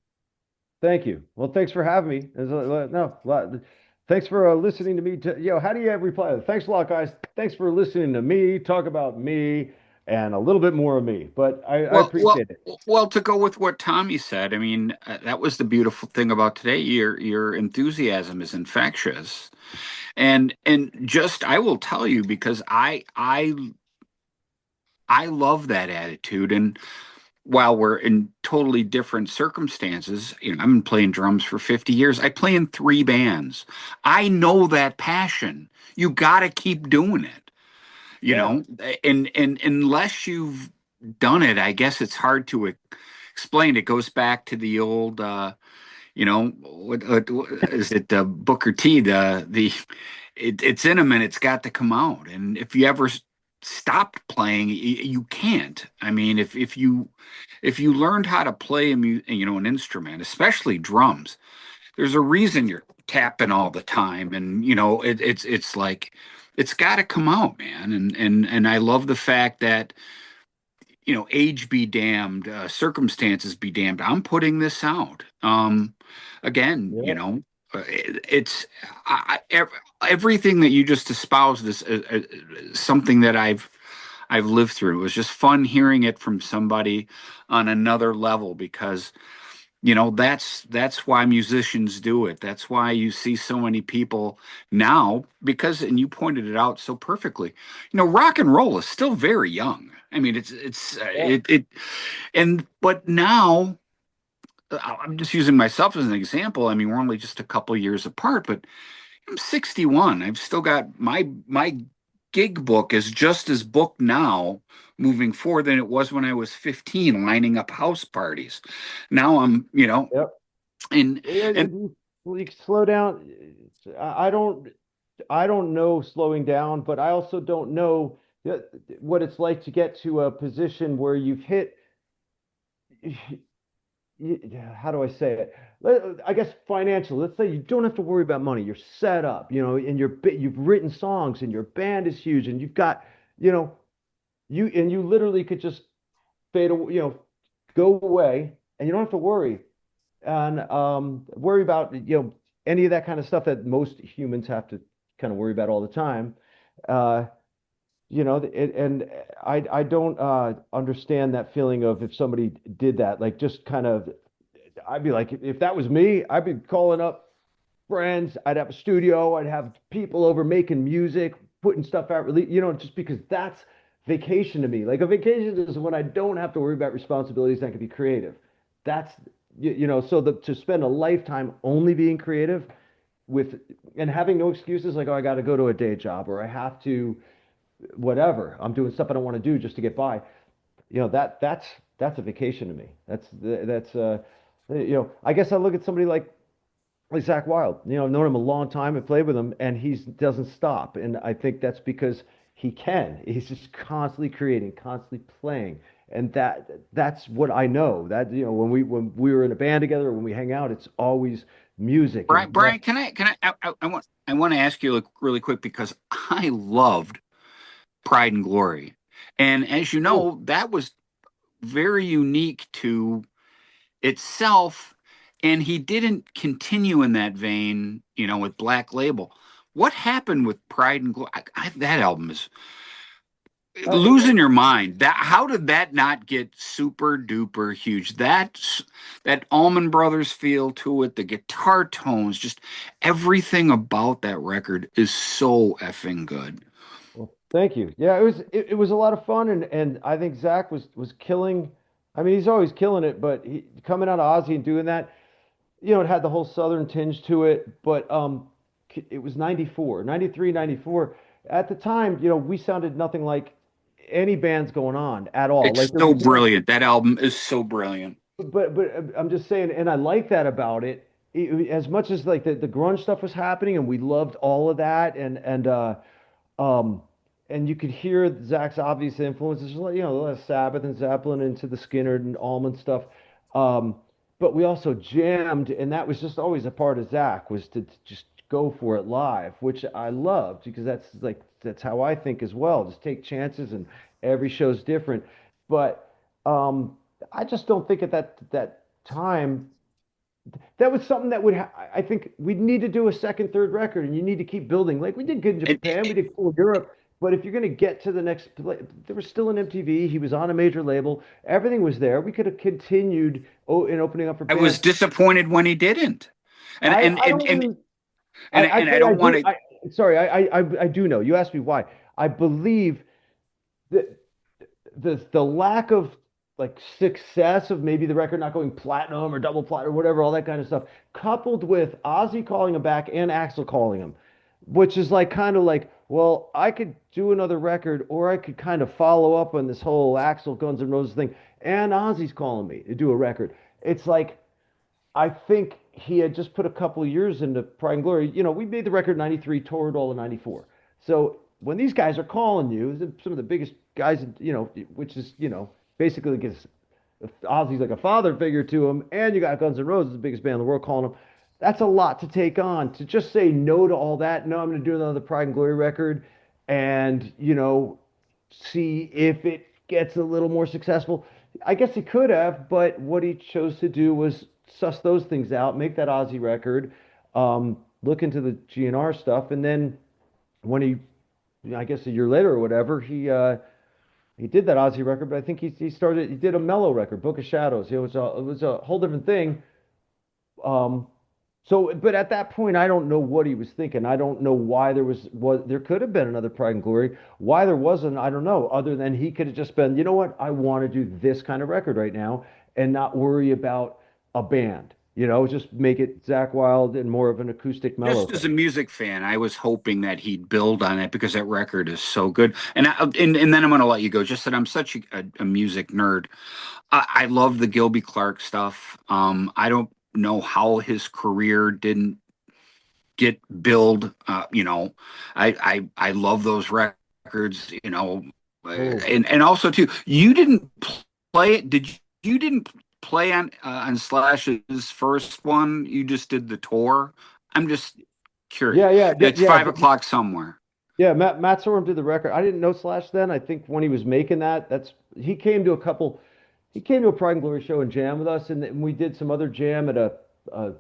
Speaker 6: Thank you. Well, thanks for having me. No, thanks for listening to me. How do you reply? Thanks a lot, guys. Thanks for listening to me talk about me and a little bit more of me. But I
Speaker 4: Well, well,
Speaker 6: appreciate it.
Speaker 4: well, to go with what Tommy said, I mean, that was the beautiful thing about today. Your enthusiasm is infectious. And just I will tell you because I love that attitude. And while we're in totally different circumstances, I've been playing drums for 50 years. I play in three bands. I know that passion. You got to keep doing it,
Speaker 6: Yeah.
Speaker 4: and unless you've done it, I guess it's hard to explain. It goes back to the old, what is it, Booker T, it's in him and it's got to come out. And if you ever stopped playing, you can't. I mean, if you learned how to play an instrument, especially drums, there's a reason you're tapping all the time, and it's like it's got to come out, man. And I love the fact that age be damned, circumstances be damned. I'm putting this out. Again,
Speaker 6: Yeah.
Speaker 4: it's everything that you just espoused is something that I've lived through. It was just fun hearing it from somebody on another level because that's why musicians do it. That's why you see so many people now because, and you pointed it out so perfectly, rock and roll is still very young. I mean,
Speaker 6: Yeah.
Speaker 4: but now I'm just using myself as an example. I mean, we're only just a couple years apart, but I'm 61. I've still got my gig book is just as booked now moving forward than it was when I was 15 lining up house parties. Now I'm,
Speaker 6: Yep.
Speaker 4: and
Speaker 6: Yeah,
Speaker 4: and
Speaker 6: you slow down. I I don't know slowing down, but I also don't know what it's like to get to a position where you've hit. How do I say it? I guess financial. Let's say you don't have to worry about money. You're set up, and you've written songs, and your band is huge, and you've got, you know, you literally could just fade away, go away, and you don't have to worry about any of that kind of stuff that most humans have to kind of worry about all the time. Uh, and I don't understand that feeling of if somebody did that, like just kind of, I'd be like, if that was me, I'd be calling up friends, I'd have a studio, I'd have people over making music, putting stuff out, really, just because that's vacation to me. Like a vacation is when I don't have to worry about responsibilities, I can be creative. That's, so to spend a lifetime only being creative with, and having no excuses like, oh, I got to go to a day job or I have to, whatever. I'm doing stuff I don't want to do just to get by. That's a vacation to me. I guess I look at somebody like Zach Wild. I've known him a long time and played with him, and he doesn't stop. And I think that's because he can. He's just constantly creating, constantly playing, and that's what I know. That when we were in a band together, or when we hang out, it's always music and
Speaker 4: Brian, I want to ask you like really quick because I loved Pride and Glory, and as you
Speaker 6: cool.
Speaker 4: know, that was very unique to itself, and he didn't continue in that vein, with Black Label. What happened with Pride and Glory? That album is
Speaker 6: Uh,
Speaker 4: losing your mind. That how did that not get super duper huge? That Allman Brothers feel to it, the guitar tones, just everything about that record is so effing good.
Speaker 6: Well, thank you. Yeah, it was a lot of fun, and I think Zach was killing. I mean, he's always killing it, but coming out of Ozzy and doing that, it had the whole Southern tinge to it, but it was 94, 93, 94. At the time, we sounded nothing like any bands going on at all.
Speaker 4: It's
Speaker 6: Like there
Speaker 4: so
Speaker 6: was no,
Speaker 4: brilliant. That album is so brilliant.
Speaker 6: but I'm just saying, and I like that about it. As much as like the grunge stuff was happening, and we loved all of that, um, and you could hear Zach's obvious influences, like, Sabbath and Zeppelin into the Skinner and Allman stuff. Um, but we also jammed, and that was just always a part of Zach was to just go for it live, which I loved because that's how I think as well. Just take chances, and every show's different. But I just don't think at that time that was something that I think we'd need to do a second, third record, and you need to keep building. Like we did good in
Speaker 4: And,
Speaker 6: Japan, we did cool in Europe, but if you're going to get to the next, there was still an MTV. He was on a major label. Everything was there. We could have continued in opening up for
Speaker 4: I was
Speaker 6: bands.
Speaker 4: disappointed when he didn't. And and
Speaker 6: I
Speaker 4: and
Speaker 6: don't
Speaker 4: and
Speaker 6: really.
Speaker 4: and,
Speaker 6: I
Speaker 4: and I
Speaker 6: actually I
Speaker 4: don't want
Speaker 6: do.
Speaker 4: to.
Speaker 6: Sorry. I do know. You asked me why. I believe that the lack of like success of maybe the record not going platinum or double platinum or whatever, all that kind of stuff, coupled with Ozzy calling him back and Axl calling him, which is like kind of like, well, I could do another record or I could kind of follow up on this whole Axl Guns N' Roses thing, and Ozzy's calling me to do a record. It's like I think he had just put a couple of years into Pride and Glory. We made the record in '93, toured all of '94. So when these guys are calling you, some of the biggest guys, which is, basically because Ozzy's like a father figure to him, and you got Guns N' Roses, the biggest band in the world, calling him. That's a lot to take on. To just say no to all that. No, I'm going to do another Pride and Glory record, and see if it gets a little more successful. I guess he could have, but what he chose to do was suss those things out, make that Ozzy record, look into the GNR stuff, and then when I guess a year later or whatever, he did that Ozzy record. But I think he did a mellow record, Book of Shadows. It was a whole different thing. Um, but at that point, I don't know what he was thinking. I don't know why there could have been another Pride and Glory. Why there wasn't, I don't know. Other than he could have just been, you know what, I want to do this kind of record right now, and not worry about a band. Just make it Zach Wild and more of an acoustic mellow
Speaker 4: Just as a
Speaker 6: thing.
Speaker 4: music fan, I was hoping that he'd build on it because that record is so good. And then I'm going to let you go. Just that I'm such a music nerd. I love the Gilby Clarke stuff. I don't know how his career didn't get billed. I love those records.
Speaker 6: Oh,
Speaker 4: And also too, you didn't play it. You didn't play on Slash's first one? You just did the tour. I'm just curious.
Speaker 6: yeah, yeah, yeah,
Speaker 4: It's
Speaker 6: yeah.
Speaker 4: 5 o'clock somewhere.
Speaker 6: Yeah, Matt Sorum did the record. I didn't know Slash then. I think when he was making that, he came to a couple. He came to a Pride and Glory show and jam with us, and then we did some other jam at a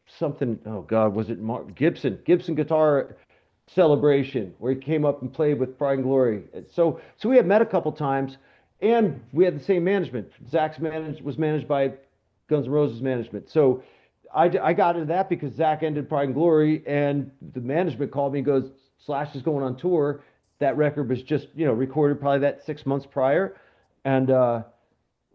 Speaker 6: something. Oh God, was it Gibson guitar celebration where he came up and played with Pride and Glory. So we had met a couple times, and we had the same management. Zach's was managed by Guns N' Roses management. So I got into that because Zach ended Pride and Glory, and the management called me and goes, Slash is going on tour. That record was just recorded probably that 6 months prior, and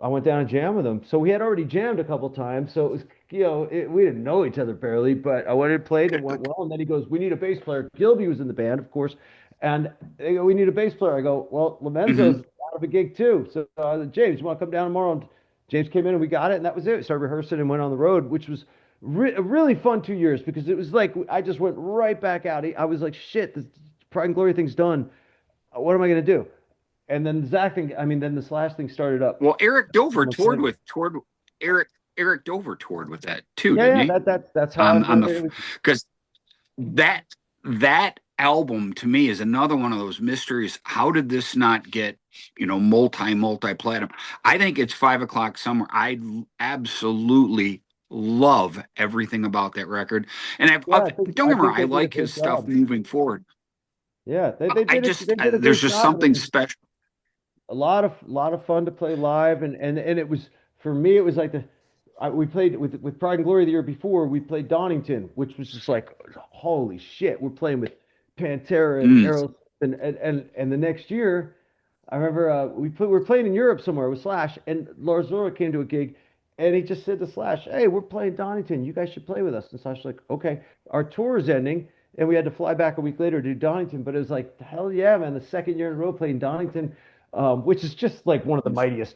Speaker 6: I went down and jammed with him. So we had already jammed a couple times. So it was, we didn't know each other barely, but I went and played and it went well. And then he goes, "We need a bass player." Gilby was in the band, of course. And they go, "We need a bass player." I go, "Well, Lomenzo's
Speaker 4: Hmm.
Speaker 6: out of a gig too. So James, you want to come down tomorrow?" And James came in and we got it. And that was it. We started rehearsing and went on the road, which was a really fun 2 years because it was like I just went right back out. I was like, shit, this Pride and Glory thing's done. What am I going to do? And then the Zach thing, I mean, then the Slash thing started up
Speaker 4: Well, Eric
Speaker 6: a couple
Speaker 4: Dover
Speaker 6: months later.
Speaker 4: toured Eric Dover toured with that too,
Speaker 6: Yeah,
Speaker 4: didn't
Speaker 6: yeah,
Speaker 4: he?
Speaker 6: that's how I
Speaker 4: On
Speaker 6: heard
Speaker 4: the
Speaker 6: it.
Speaker 4: because that that album to me is another one of those mysteries. How did this not get multi platinum? I think it's 5 o'clock somewhere. I absolutely love everything about that record, and
Speaker 6: Yeah,
Speaker 4: don't
Speaker 6: I
Speaker 4: get me
Speaker 6: think
Speaker 4: wrong. I
Speaker 6: they did a
Speaker 4: like his
Speaker 6: great
Speaker 4: stuff
Speaker 6: job.
Speaker 4: moving forward.
Speaker 6: Yeah,
Speaker 4: I just
Speaker 6: they did a
Speaker 4: there's
Speaker 6: great
Speaker 4: just
Speaker 6: job, and it
Speaker 4: something
Speaker 6: was
Speaker 4: special.
Speaker 6: a lot of fun to play live, and it was for me. It was like we played with Pride and Glory the year before. We played Donington, which was just like holy shit. We're playing with Pantera and
Speaker 4: Mm.
Speaker 6: Aerosmith, and the next year. I remember we were playing in Europe somewhere with Slash, and Lars Ulrich came to a gig, and he just said to Slash, "Hey, we're playing Donington. You guys should play with us." And Slash was like, "Okay." Our tour is ending, and we had to fly back a week later to do Donington. But it was like, hell yeah, man! The second year in a row playing Donington. which is just like one of the mightiest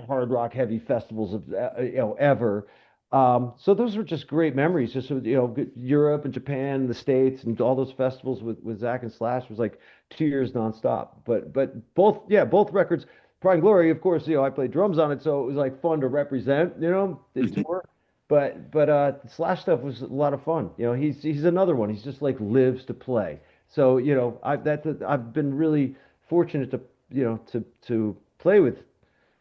Speaker 6: hard rock heavy festivals of ever. So those were just great memories. Just with, Europe and Japan, and the States, and all those festivals with Zach and Slash was like 2 years nonstop. But both records, Pride and Glory, of course, I played drums on it, so it was like fun to represent, the
Speaker 4: Mhm.
Speaker 6: tour. But Slash stuff was a lot of fun. He's another one. He's just like lives to play. So I've been really fortunate to to play with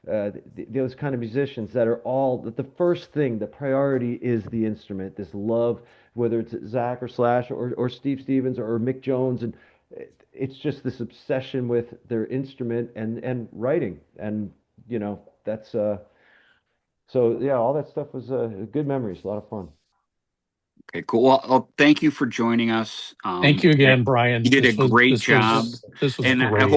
Speaker 6: those kind of musicians that are all that the first thing, the priority is the instrument, this love, whether it's Zach or Slash or Steve Stevens or Mick Jones, and it's just this obsession with their instrument and writing, and that's so yeah, all that stuff was good memories, a lot of fun.
Speaker 4: Okay, cool. Well, thank you for joining us.
Speaker 1: Thank you
Speaker 4: Yeah,
Speaker 1: again, Brian.
Speaker 4: you did a
Speaker 1: This was
Speaker 4: great
Speaker 1: this
Speaker 4: job,
Speaker 1: was this was
Speaker 4: and
Speaker 1: great.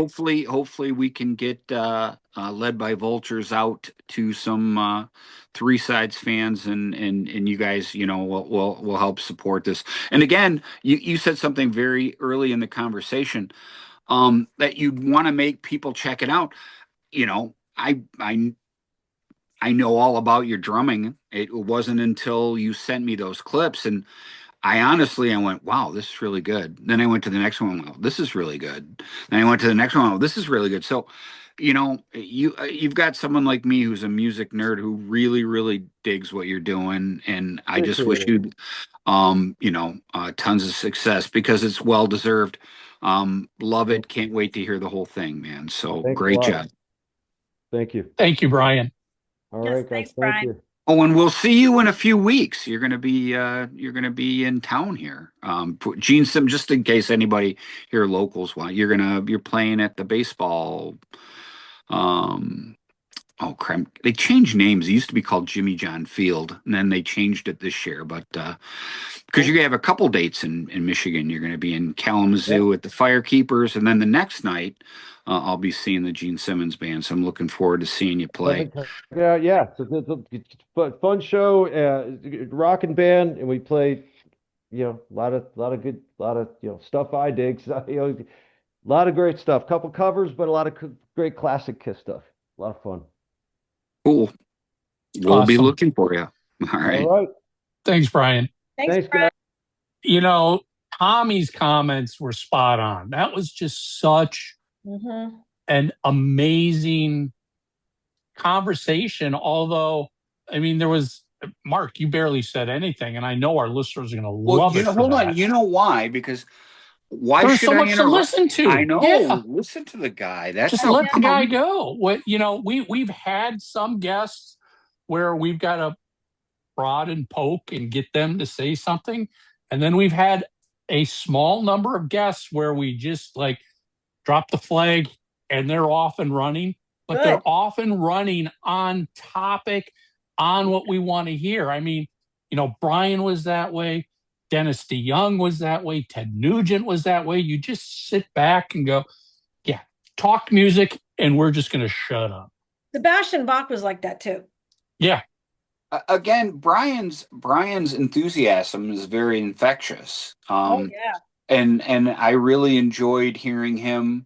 Speaker 4: hopefully we can get led by Vultures out to some Three Sides fans, and you guys, will help support this. And again, you said something very early in the conversation, that you'd want to make people check it out. I know all about your drumming. It wasn't until you sent me those clips, and I went, wow, this is really good. Then I went to the next one, wow, this is really good. Then I went to the next one, oh, this is really good. So, you've got someone like me who's a music nerd who really, really digs what you're doing, and I just
Speaker 6: Appreciate
Speaker 4: wish
Speaker 6: it.
Speaker 4: you, tons of success because it's well deserved. Love
Speaker 6: Thank
Speaker 4: it. Can't wait to hear the whole thing, man. So
Speaker 6: Thanks a
Speaker 4: great
Speaker 6: lot.
Speaker 4: job.
Speaker 6: Thank you.
Speaker 1: Thank you, Brian.
Speaker 6: All
Speaker 5: Yes,
Speaker 6: right, guys.
Speaker 5: thanks,
Speaker 6: Thank
Speaker 5: Brian.
Speaker 6: you.
Speaker 4: Oh, and we'll see you in a few weeks. You're gonna be in town here. Gene Sim, just in case anybody here locals want, you're playing at the baseball. Um, oh crap! They changed names. It used to be called Jimmy John Field, and then they changed it this year. But because you're gonna have a couple dates in Michigan, you're gonna be in
Speaker 6: Yep.
Speaker 4: Kalamazoo at the Firekeepers, and then the next night, I'll be seeing the Gene Simmons band. So I'm looking forward to seeing you play.
Speaker 6: Definitely check it out. Yeah, so it's fun show, rocking band, and we played, a lot of good, lot of stuff I dig. So, a lot of great stuff. Couple covers, but a lot of great classic Kiss stuff. A lot of fun.
Speaker 4: Cool. We'll be
Speaker 1: Awesome.
Speaker 4: looking for you. All
Speaker 6: All
Speaker 4: right.
Speaker 6: right.
Speaker 1: Thanks, Brian.
Speaker 5: Thanks,
Speaker 6: Thanks,
Speaker 5: Brian.
Speaker 6: guys.
Speaker 1: You know, Tommy's comments were spot on. That was just such
Speaker 5: Hmm.
Speaker 1: an amazing conversation. Although, I mean, there was Mark, you barely said anything, and I know our listeners are going to
Speaker 4: Well,
Speaker 1: love it for
Speaker 4: hold on.
Speaker 1: that.
Speaker 4: You know why? Because why
Speaker 1: There was
Speaker 4: should
Speaker 1: so
Speaker 4: I
Speaker 1: much to
Speaker 4: interrupt?
Speaker 1: listen
Speaker 4: I
Speaker 1: to. Yeah,
Speaker 4: know. Listen to the guy. That's
Speaker 1: just
Speaker 4: how
Speaker 1: let the guy
Speaker 4: come.
Speaker 1: go. We've had some guests where we've got to prod and poke and get them to say something, and then we've had a small number of guests where we just like drop the flag and they're off and running, but
Speaker 5: Good.
Speaker 1: they're off and running on topic, on what we want to hear. I mean, Brian was that way. Dennis DeYoung was that way. Ted Nugent was that way. You just sit back and go, yeah, talk music, and we're just going to shut up.
Speaker 5: Sebastian Bach was like that too.
Speaker 1: Yeah.
Speaker 4: Again, Brian's enthusiasm is very infectious.
Speaker 5: Oh yeah.
Speaker 4: And I really enjoyed hearing him,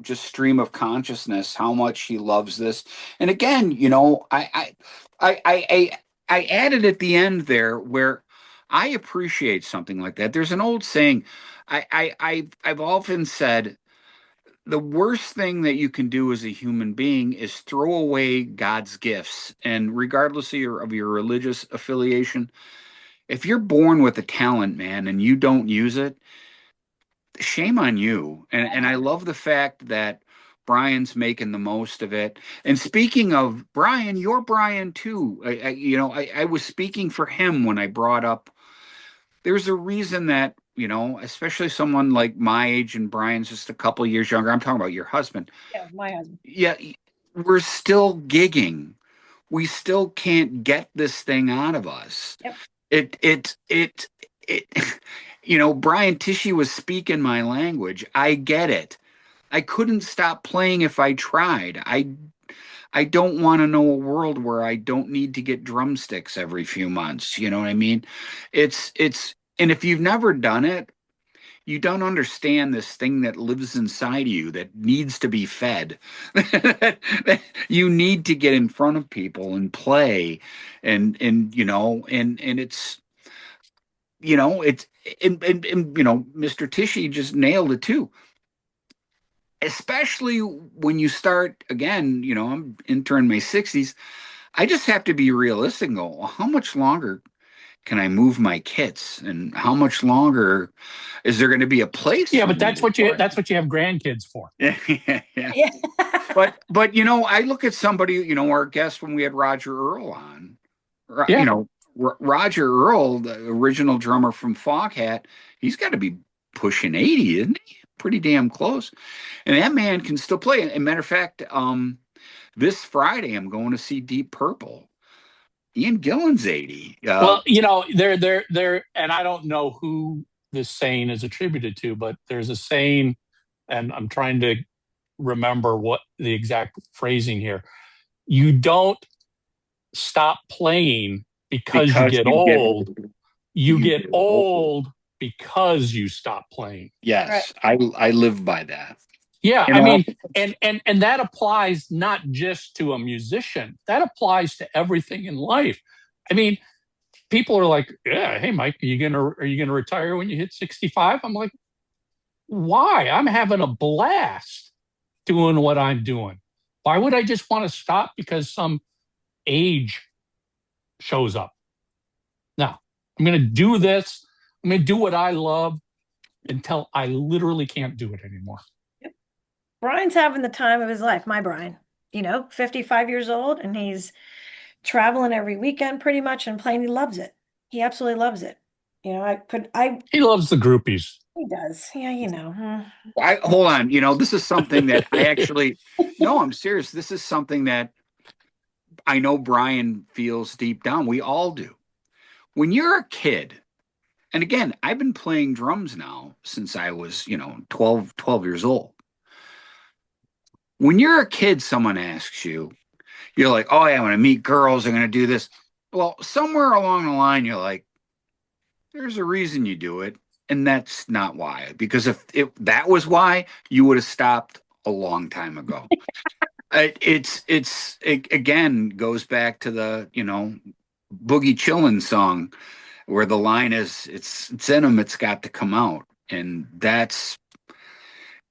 Speaker 4: just stream of consciousness, how much he loves this. And again, I added at the end there where I appreciate something like that. There's an old saying, I've often said the worst thing that you can do as a human being is throw away God's gifts. And regardless of your religious affiliation, if you're born with a talent, man, and you don't use it, shame on you. And I love the fact that Brian's making the most of it. And speaking of Brian, you're Brian too. I was speaking for him when I brought up. There's a reason that especially someone like my age and Brian's just a couple of years younger. I'm talking about your husband.
Speaker 5: Yeah, my husband.
Speaker 4: Yeah, we're still gigging. We still can't get this thing out of us.
Speaker 5: Yep.
Speaker 4: It Brian Tichy was speaking my language. I get it. I couldn't stop playing if I tried. I don't want to know a world where I don't need to get drumsticks every few months. You know what I mean? And if you've never done it, you don't understand this thing that lives inside of you that needs to be fed. You need to get in front of people and play, and and it's it's and Mr. Tishy just nailed it too. Especially when you start again, I'm entering my 60s. I just have to be realistic and go, well, how much longer can I move my kits, and how much longer is there going to be a place
Speaker 1: Yeah,
Speaker 4: for
Speaker 1: but
Speaker 4: me to play?
Speaker 1: that's what you have grandkids for.
Speaker 4: Yeah, yeah.
Speaker 5: Yeah.
Speaker 4: But I look at somebody, our guest when we had Roger Earl on,
Speaker 1: Yeah.
Speaker 4: Roger Earl, the original drummer from Foghat, he's got to be pushing 80, isn't he? Pretty damn close. And that man can still play. And matter of fact, this Friday I'm going to see Deep Purple. Ian Gillan's 80.
Speaker 1: Well, they're, and I don't know who this saying is attributed to, but there's a saying, and I'm trying to remember what the exact phrasing here. You don't stop playing because you
Speaker 4: because
Speaker 1: get
Speaker 4: you get
Speaker 1: old. You
Speaker 4: you
Speaker 1: get
Speaker 4: get old.
Speaker 1: old because you stop playing.
Speaker 5: Right.
Speaker 4: Yes, I live by that.
Speaker 1: Yeah,
Speaker 4: You
Speaker 1: I
Speaker 4: know,
Speaker 1: mean, and that applies not just to a musician. That applies to everything in life. I mean, people are like, "Yeah, hey Mike, are you gonna retire when you hit 65?" I'm like, "Why? I'm having a blast doing what I'm doing. Why would I just want to stop because some age shows up? No, I'm going to do this. I'm going to do what I love until I literally can't do it anymore."
Speaker 5: Brian's having the time of his life, my Brian, 55 years old, and he's traveling every weekend pretty much and playing. He loves it. He absolutely loves it.
Speaker 1: He loves the groupies.
Speaker 5: He does. Yeah,
Speaker 4: I hold on. This is something that I actually, no, I'm serious. This is something that I know Brian feels deep down. We all do. When you're a kid, and again, I've been playing drums now since I was, 12 years old. When you're a kid, someone asks you, you're like, oh, yeah, I'm going to meet girls. I'm going to do this. Well, somewhere along the line, you're like, there's a reason you do it. And that's not why. Because if that was why, you would have stopped a long time ago. It again goes back to the, Boogie Chillin' song where the line is, it's in them, it's got to come out. And that's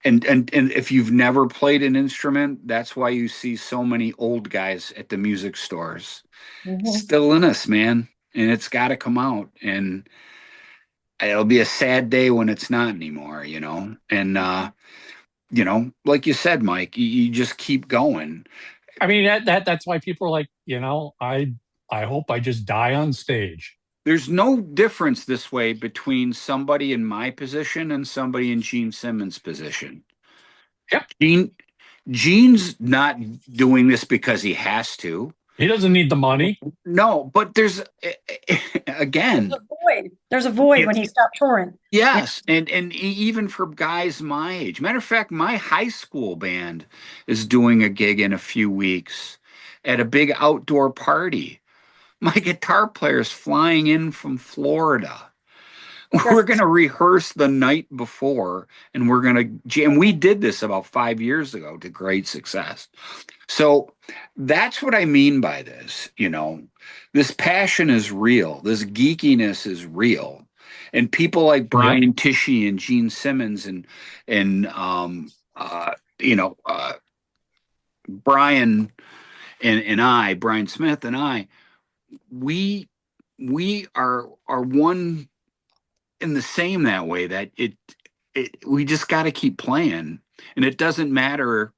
Speaker 4: and if you've never played an instrument, that's why you see so many old guys at the music stores. It's
Speaker 5: Mhm.
Speaker 4: still in us, man, and it's got to come out. And it'll be a sad day when it's not anymore, And like you said, Mike, you just keep going.
Speaker 1: I mean, that's why people are like, I hope I just die on stage.
Speaker 4: There's no difference this way between somebody in my position and somebody in Gene Simmons' position.
Speaker 1: Yep.
Speaker 4: Gene's not doing this because he has to.
Speaker 1: He doesn't need the money.
Speaker 4: No, but there's again,
Speaker 5: There's a void when he stopped touring.
Speaker 4: yes, and even for guys my age. Matter of fact, my high school band is doing a gig in a few weeks at a big outdoor party. My guitar player's flying in from Florida. We're going to rehearse the night before, and we're going to jam. We did this about 5 years ago to great success. So that's what I mean by this. This passion is real. This geekiness is real, and people like Brian Tichy and Gene Simmons and Brian Brian Smith and I, we are one in the same that way that we just got to keep playing, and it doesn't matter.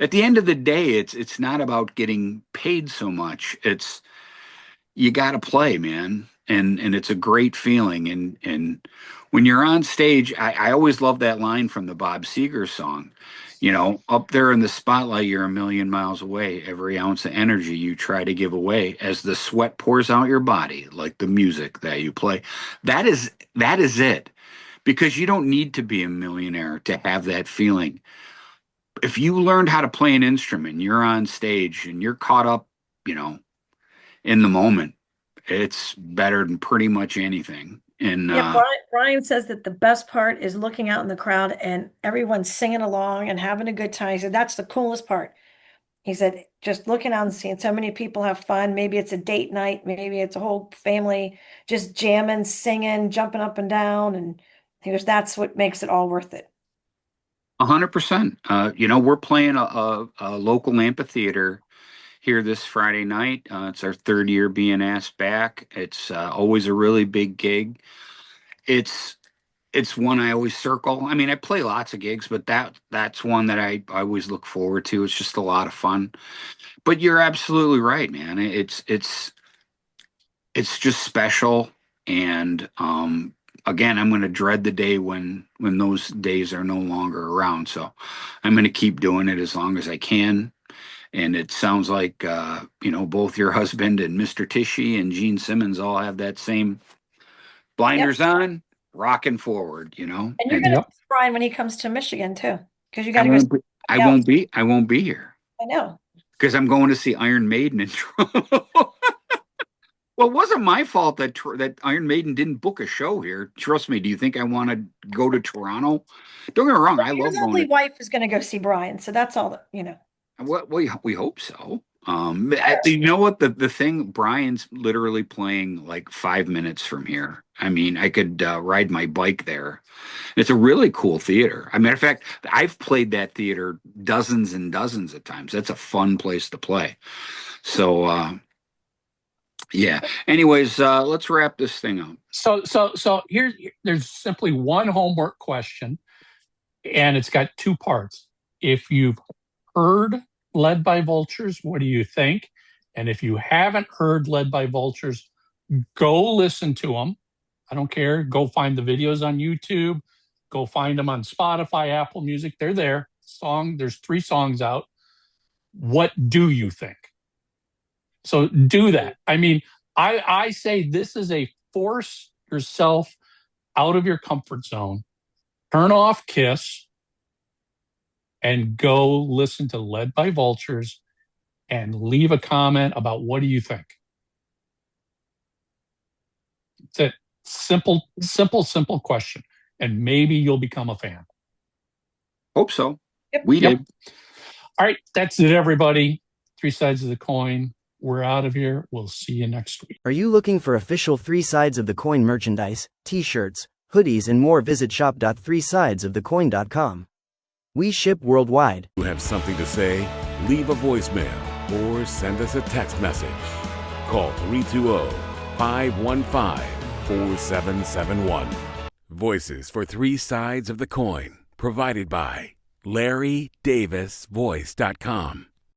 Speaker 4: At the end of the day, it's not about getting paid so much. It's you got to play, man, and it's a great feeling. And when you're on stage, I always love that line from the Bob Seger song. Up there in the spotlight, you're a million miles away. Every ounce of energy you try to give away as the sweat pours out your body, like the music that you play. That is it. Because you don't need to be a millionaire to have that feeling. If you learned how to play an instrument, you're on stage and you're caught up, in the moment, it's better than pretty much anything. And
Speaker 5: Yeah, Brian says that the best part is looking out in the crowd and everyone's singing along and having a good time. He said that's the coolest part. He said just looking out and seeing so many people have fun. Maybe it's a date night, maybe it's a whole family just jamming, singing, jumping up and down. And he goes, that's what makes it all worth it.
Speaker 4: 100%. We're playing a local amphitheater here this Friday night. It's our third year being asked back. It's always a really big gig. It's one I always circle. I mean, I play lots of gigs, but that's one that I always look forward to. It's just a lot of fun. But you're absolutely right, man. It's just special. And again, I'm going to dread the day when those days are no longer around. So I'm going to keep doing it as long as I can. And it sounds like both your husband and Mr. Tichy and Gene Simmons all have that same blinders on, rocking forward.
Speaker 5: And you're going to
Speaker 1: Yep.
Speaker 5: see Brian when he comes to Michigan too, because you
Speaker 4: I
Speaker 5: got to go.
Speaker 4: won't be, I won't be I won't be here
Speaker 5: I know.
Speaker 4: because I'm going to see Iron Maiden in Toronto. Well, it wasn't my fault that Iron Maiden didn't book a show here. Trust me. Do you think I want to go to Toronto? Don't get me wrong. I
Speaker 5: Your
Speaker 4: love going
Speaker 5: lovely
Speaker 4: to.
Speaker 5: wife is going to go see Brian, so that's all that, you know.
Speaker 4: Well, we hope so. You know what? The thing, Brian's literally playing like 5 minutes from here. I mean, I could ride my bike there. It's a really cool theater. As a matter of fact, I've played that theater dozens and dozens of times. That's a fun place to play. So, yeah. Anyways, let's wrap this thing up.
Speaker 1: So there's simply one homework question, and it's got two parts. If you've heard Led by Vultures, what do you think? And if you haven't heard Led by Vultures, go listen to them. I don't care. Go find the videos on YouTube. Go find them on Spotify, Apple Music. They're there. There's 3 songs out. What do you think? So do that. I mean, I say this is a force yourself out of your comfort zone. Turn off Kiss and go listen to Led by Vultures and leave a comment about what do you think. It's a simple question. And maybe you'll become a fan.
Speaker 4: Hope so.
Speaker 5: Yep.
Speaker 4: We did.
Speaker 1: All right, that's it, everybody. 3 sides of the coin. We're out of here. We'll see you next week.
Speaker 3: Are you looking for official 3 Sides of the Coin merchandise, t-shirts, hoodies and more? Visit shop.3sidesofthecoin.com. We ship worldwide.
Speaker 8: You have something to say? Leave a voicemail or send us a text message. Call 320-515-4771. Voices for 3 Sides of the Coin. Provided by LarryDavisVoice.com.